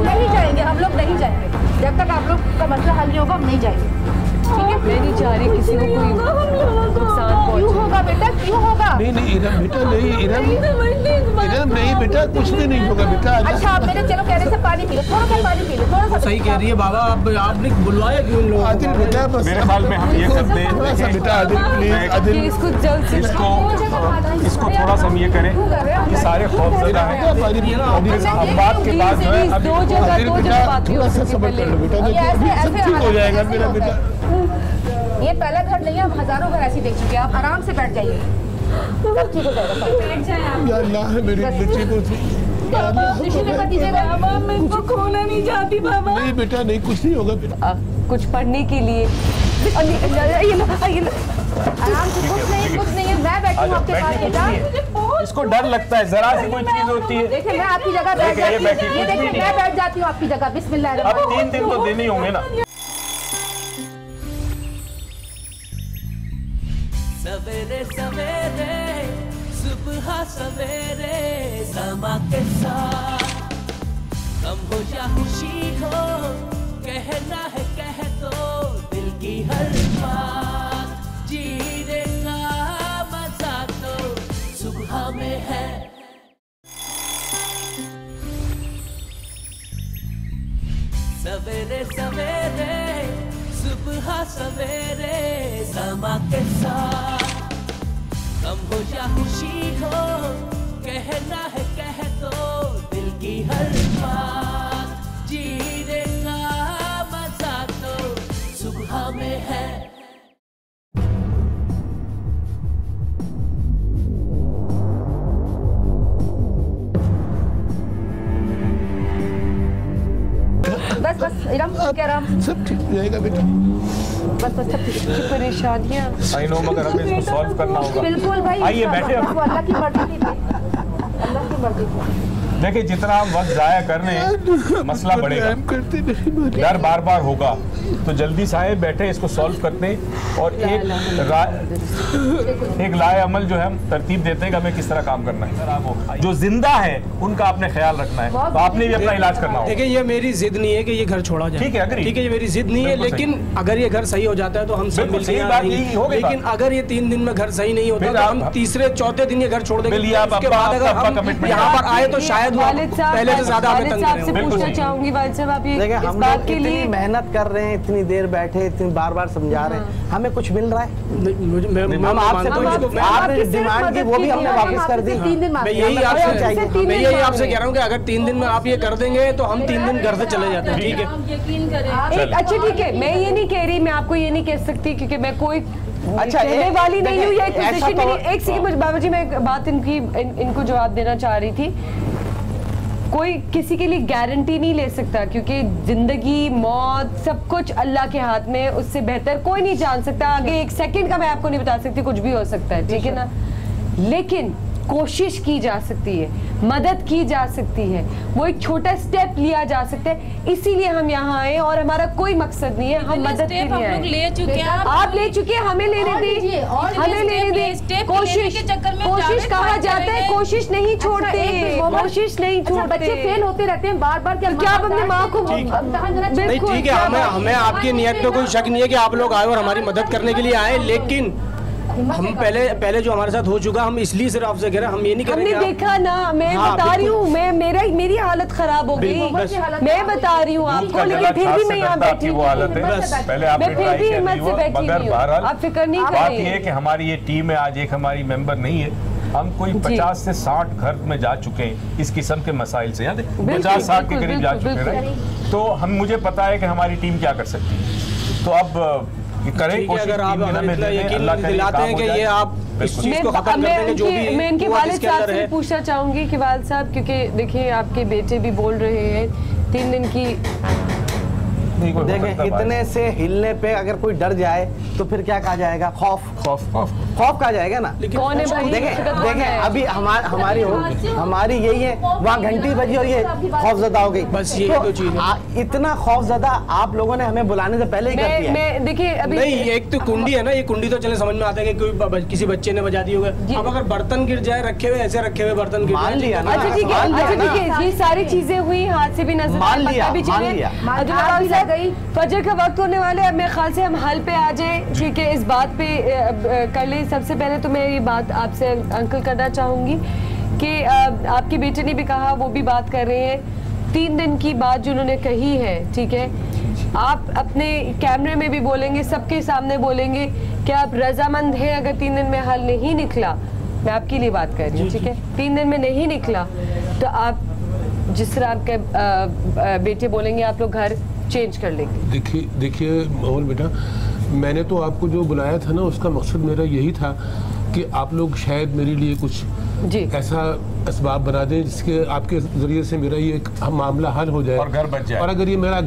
नहीं जाएंगे हम लोग, नहीं जाएंगे जब तक आप लोग का मसला हल नहीं होगा, हम नहीं जाएंगे। ठीक है, मैं नहीं चाह रही किसी को कोई नुकसान पहुंचे। क्यों होगा बेटा, क्यों होगा? नहीं इरम बेटा, इरम नहीं बेटा, कुछ भी नहीं होगा बेटा। अच्छा आप मेरे चलो कहने से पानी पी लो, थोड़ा सा पानी पी लो, थोड़ा सा। सही कह रही है बाबा, आपने बुलवाया क्यों इन लोगों को? बेटा बस मेरे ख्याल में हम ये करते हैं बेटा, आदिल प्लीज, आदिल इसको जल्द से इसको थोड़ा सा हम ये करें कि सारे खौफजदा हैं, अब बात के बाद जो है दो जगह बात थोड़ा सा सब्र कर लो बेटा, देखिए सब ठीक हो जाएगा मेरा बेटा। ये पहला घर नहीं है, हम हजारों घर ऐसे देख चुके हैं। आप आराम से बैठ जाइए, सब ठीक हो जाएगा। या अल्लाह मेरी बच्ची को मैं खोना नहीं चाहती बाबा। नहीं बेटा, नहीं कुछ नहीं होगा बेटा। कुछ पढ़ने के लिए आराम से, कुछ नहीं है। मैं बैठी हूँ आपके पास बेटा। इसको डर लगता है, जरा सी कोई चीज होती है। देखिए मैं आपकी जगह बैठ जाती हूँ, ये देखिए मैं बैठ जाती हूँ आपकी जगह। बिस्मिल्लाह। अब 3 दिन तो देने होंगे ना। सवेरे सवेरे सुबह सवेरे समा के साथ, कम हो या खुशी हो, कहना है कह दो दिल की हर बात। जीने का मजा तो सुबह में है। सवेरे सवेरे सुबह सवेरे समा के साथ, कम हो या खुशी हो, कहना है कह दो दिल की हर बात। बस इरम क्या राम सब ठीक हो जाएगा बेटा। बस सब ठीक। परेशानियाँ आई नो, मगर हमें इसको सॉल्व करना होगा। बिल्कुल भाई, आइए बैठे। अल्लाह की मर्जी थी, अल्लाह की मर्जी थी। देखिए जितना हम वक्त जाया करने मसला बढ़ेगा, डर बार बार होगा, तो जल्दी से आए बैठे इसको सॉल्व करते हैं और एक लाए अमल जो है हम तरतीब देते हैं कि हमें किस तरह काम करना है। जो जिंदा है उनका आपने ख्याल रखना है, तो आपने भी अपना इलाज करना होगा। देखिए ये मेरी जिद नहीं है कि ये घर छोड़ा जाए, ठीक है, अगर ठीक है, ये मेरी जिद नहीं है, लेकिन अगर ये घर सही हो जाता है तो हम सब मिलकर यहाँ रहेंगे। लेकिन अगर ये 3 दिन में घर सही नहीं होता तो हम तीसरे चौथे दिन ये घर छोड़ देंगे। उसके बाद अगर हम यहाँ पर आए तो शायद पहले से ज्यादा हमें तंग करें। पूछना चाहूंगी वालिद साहब, आप ये हम लोग इतनी मेहनत कर रहे हैं, इतनी देर बैठे, इतनी बार बार समझा रहे हैं, हमें कुछ मिल रहा है? हम आपसे आपने डिमांड की वो भी हमने वापस कर दी। मैं यही आपसे कह रहा हूँ कि अगर 3 दिन में आप ये कर देंगे तो हम 3 दिन घर से चले जाते हैं, ठीक है? यकीन करें। अच्छा ठीक है, मैं ये नहीं कह रही, मैं आपको ये नहीं कह सकती क्योंकि मैं कोई कहने वाली नहीं हूँ, या एक सेकंड बाबा जी, मैं एक बात इनको जवाब देना चाह रही थी। कोई किसी के लिए गारंटी नहीं ले सकता क्योंकि जिंदगी मौत सब कुछ अल्लाह के हाथ में, उससे बेहतर कोई नहीं जान सकता। आगे 1 सेकंड का मैं आपको नहीं बता सकती, कुछ भी हो सकता है, ठीक है ना? लेकिन कोशिश की जा सकती है, मदद की जा सकती है, वो एक छोटा स्टेप लिया जा सकता है। इसीलिए हम यहाँ आए और हमारा कोई मकसद नहीं है, हम मदद के लिए आए। ले चुके हैं, आप ले चुके हैं, हमें लेने दी, हमें लेने दी। कोशिश कहा जाता है, कोशिश नहीं छोड़ते, कोशिश नहीं छोड़ते। बच्चे फेल होते रहते हैं बार बार, क्या आप अपने माँ को नहीं, ठीक है, हमें आपकी नियत पे कोई शक नहीं है कि आप लोग आए और हमारी मदद करने के लिए आए, लेकिन हम पहले जो हमारे साथ हो चुका, हम इसलिए सिर्फ आपसे कह रहे हैं, हम ये नहीं कह रहे। हमने देखा ना, मैं बता रही हूँ, मेरी हालत खराब हो गई, मैं बता रही हूँ आपको, लेकिन फिर भी मैं यहाँ बैठी हूँ। पहले आपने फिर भी हिम्मत से बैठी हुई हूँ, आप फिक्र नहीं बात ये है कि हमारी ये टीम है, आज एक हमारी मेंबर नहीं है, हम कोई 50 से 60 घर में जा चुके हैं इस किस्म के मसाइल से, 50-60 के करीब जा चुके हैं। तो मुझे पता है कि हमारी टीम क्या कर सकती है। तो अब करें कोशिश, अगर आप यकीन दिलाते हैं कि ये आप इस चीज को खत्म कर देंगे, जो भी मैं इनके वालिद साहब से पूछना चाहूंगी कि वालिद साहब, क्योंकि देखिए आपके बेटे भी बोल रहे हैं 3 दिन की, देखें इतने से हिलने पे अगर कोई डर जाए तो फिर क्या कहा जाएगा? खौफ कहा जाएगा ना। कौन है भाई? देखें अभी हमारी यही है, वहाँ घंटी बजी और ये खौफजदा हो गई, बस ये तो चीज है। इतना खौफजदा आप लोगों ने हमें बुलाने से पहले ही कर दिया। देखिए अभी नहीं, एक तो कुंडी है ना, ये कुंडी तो चले समझ में आता है कि कोई किसी बच्चे ने बजा दी होगा। अब अगर बर्तन गिर जाए, रखे हुए ऐसे रखे हुए बर्तन गिर मान लिया। अच्छा ठीक है, ये सारी चीजें हुई, हाथ से भी नजर मान लिया। फजर का वक्त होने वाले, अब मेरे ख्याल से हम हल पे आ जाए, ठीक है? इस बात पे कर ले। सबसे पहले तो मैं ये बात आपसे अंकल करना चाहूँगी कि आपके बेटे ने भी कहा, वो भी बात कर रहे हैं, 3 दिन की बात जो उन्होंने कही है, ठीक है? आप अपने कैमरे में भी बोलेंगे, सबके सामने बोलेंगे कि आप रजामंद हैं अगर 3 दिन में हल नहीं निकला। मैं आपके लिए बात कर रही हूँ, ठीक है? 3 दिन में नहीं निकला तो आप जिस तरह आपके बेटे बोलेंगे, आप लोग घर चेंज कर लेंगे। देखिए मोहन बेटा, मैंने तो आपको जो बुलाया था ना, उसका मकसद मेरा यही था कि आप लोग शायद मेरे लिए कुछ ऐसा असबाब बना दें जिसके आपके जरिए से मेरा ये मामला हल हो जाए और घर बच जाए। और अगर ये मेरा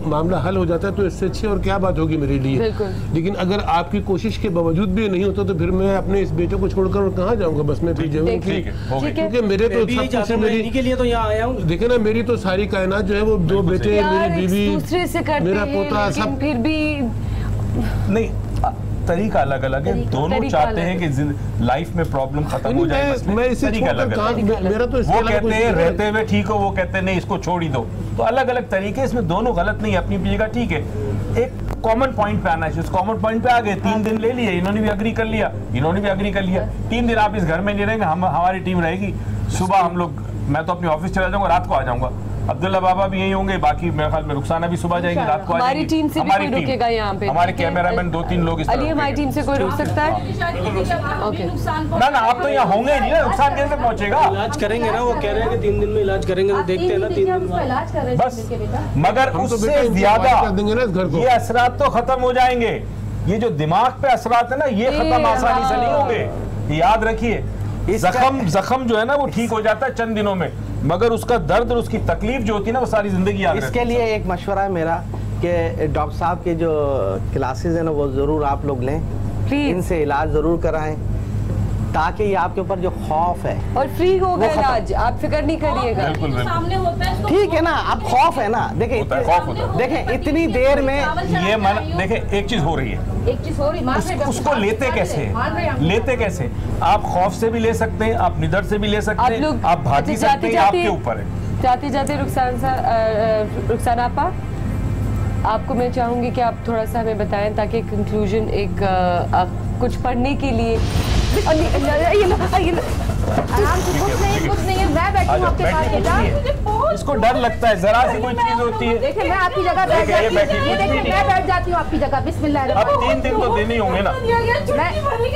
मामला हल हो जाता है तो इससे अच्छी और क्या बात होगी मेरे लिए। लेकिन अगर आपकी कोशिश के बावजूद भी नहीं होता तो फिर मैं अपने इस बेटे को छोड़कर और कहाँ जाऊँगा? बस मैं फिर जाऊँगा, क्योंकि मेरे तो सब कुछ मेरी के लिए तो यहाँ आया हूँ। देखे ना, मेरी तो सारी कायनात जो है वो 2 बेटे, मेरी बीवी, मेरा पोता, सब फिर भी नहीं, तरीका अलग अलग है। दोनों चाहते हैं कि लाइफ में प्रॉब्लम खत्म हो जाए, मैं इसे तरीका अलग मेरा तो वो कहते हैं रहते हुए ठीक हो, वो कहते हैं नहीं इसको छोड़ ही दो। तो अलग अलग तरीके, इसमें दोनों गलत नहीं है, अपनी अपनी जगह ठीक है। एक कॉमन पॉइंट पे आना है, उस कॉमन पॉइंट पे आ गए। 3 दिन ले लिए, इन्होंने भी अग्री कर लिया, इन्होंने भी अग्री कर लिया। 3 दिन आप इस घर में नहीं रहेंगे, हमारी टीम रहेगी। सुबह हम लोग, मैं तो अपनी ऑफिस चला जाऊंगा, रात को आ जाऊंगा। अब्दुल्ला बाबा भी यहीं होंगे, बाकी मेरे ख्याल में रुखसाना भी सुबह जाएंगे, रात को आ जाएंगे। हमारी टीम से भी कोई रुकेगा यहाँ पे? हमारे कैमरामैन 2-3 लोग इस तरह। अली, हमारी टीम से कोई रुक सकता है? ना आप तो यहाँ होंगे नहीं ना, नुकसान कैसे पहुँचेगा? इलाज करेंगे ना, वो कह रहे हैं कि 3 दिन में इलाज करेंगे, तो देखते हैं ना 3 दिन में बस। मगर उससे ज्यादा ये असरात तो खत्म हो जाएंगे। ये जो दिमाग पे असरात है ना, ये खत्म आसानी से नहीं होंगे, याद रखिए। जख्म जो है ना वो ठीक हो जाता है चंद दिनों में, मगर उसका दर्द और उसकी तकलीफ जो होती है ना वो सारी जिंदगी याद रहती है। इसके लिए एक मशवरा है मेरा कि डॉक्टर साहब के जो क्लासेस हैं ना वो ज़रूर आप लोग लें, इनसे इलाज ज़रूर कराएं ताकि ये आपके ऊपर जो खौफ है और फ्री होगा इलाज, आप फिक्र नहीं करिएगा। सामने होता है ठीक है ना, आप खौफ है ना, देखें इतनी देर में ये मन देखें एक चीज हो रही है, एक चीज हो रही उसको लेते कैसे आप खौफ से भी ले सकते हैं, आप निडर से भी ले सकते हैं, आप भाग भी सकते हैं, आपके ऊपर है। जाते जाते रुखसाना आपा, आपको मैं चाहूंगी कि आप थोड़ा सा हमें बताएं ताकि कंक्लूजन एक कुछ पढ़ने के लिए। आराम से, कुछ नहीं है, मैं बैठी हूँ आपके पास बेटा। इसको डर लगता है, जरा सी कोई चीज होती है। देखिए मैं आपकी जगह बैठ जाती हूँ, ये देखिए मैं बैठ जाती हूँ आपकी जगह। बिस्मिल्लाह। अब 3 दिन तो देने होंगे ना।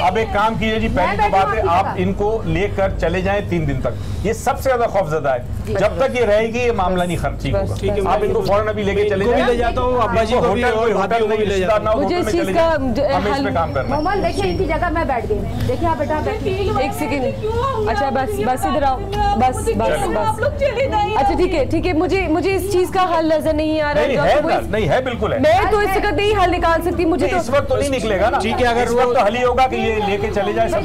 अब एक काम कीजिए जी, पहली तो बात है आप इनको लेकर चले जाएं 3 दिन तक। ये सबसे ज्यादा खौफजदा है, जब तक ये रहेगी ये मामला नहीं खर्ची होगा। आप इनको फौरन अभी लेके चले जाएं। ले जाता हूँ अब्बा जी को भी और भाभी को भी ले जाता हूँ। मुझे इस चीज का हमें इस पे काम करना है। मोहम्मद देखिए इनकी जगह मैं बैठ गई। देखिए आप बेटा एक सेकंड। अच्छा बस इधर आओ, बस अच्छा ठीक है मुझे इस चीज का हल नजर नहीं आ रहा है। नहीं है, बिल्कुल है। मैं तो इस वक्त नहीं हल निकाल सकती, मुझे तो इस वक्त तो नहीं निकलेगा ना। ठीक है, अगर इस वक्त तो हल ही होगा कि ये लेके चले जाए सब।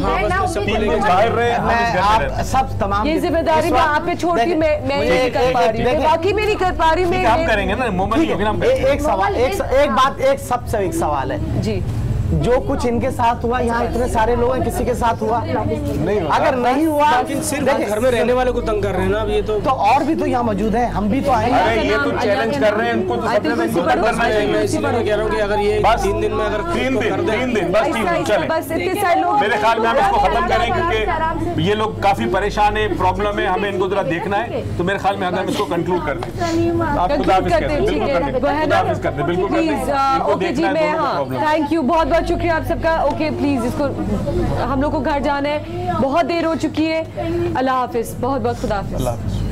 बाहर रहे सब तमाम ये जिम्मेदारी मैं आप पे छोड़ती हूँ। मैं नहीं कर पा रही हूँ, बाकी मैं नहीं कर पा रही हूँ। काम करेंगे ना मोहम्मद। एक सवाल, एक बात, एक सबसे एक सवाल है जी, जो कुछ इनके साथ हुआ, यहाँ इतने सारे लोग हैं, किसी के साथ हुआ नहीं? अगर नहीं हुआ, लेकिन सिर्फ घर में रहने वाले को तंग कर रहे हैं ना। अब ये तो और भी तो यहाँ मौजूद है, हम भी तो आए हैं। ये तो चैलेंज कर रहे हैं इनको, तो सबने में करना है। मैं इसीलिए कह रहा हूँ कि अगर ये 3 दिन में अगर 3 दिन बस चले, मेरे ख्याल में हम इसको खत्म करें क्योंकि ये लोग काफी परेशान है, प्रॉब्लम है, हमें इनको जरा देखना है। तो मेरे ख्याल में अगर हम इसको कंक्लूड कर दें, आप खुदा हाफिज़ कर दें, बिल्कुल कर दें, खुदा हाफिज़ कर दें, बिल्कुल कर दें। ओके जी, मैं थैंक यू, बहुत बहुत शुक्रिया आप सबका। ओके प्लीज इसको, हम लोग को घर जाना है, बहुत देर हो चुकी है। अल्लाह हाफिज, बहुत बहुत खुदा हाफिज। अल्लाह हाफिज।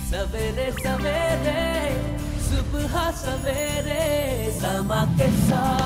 सवेरे सवेरे सुबह सवेरे समा के साथ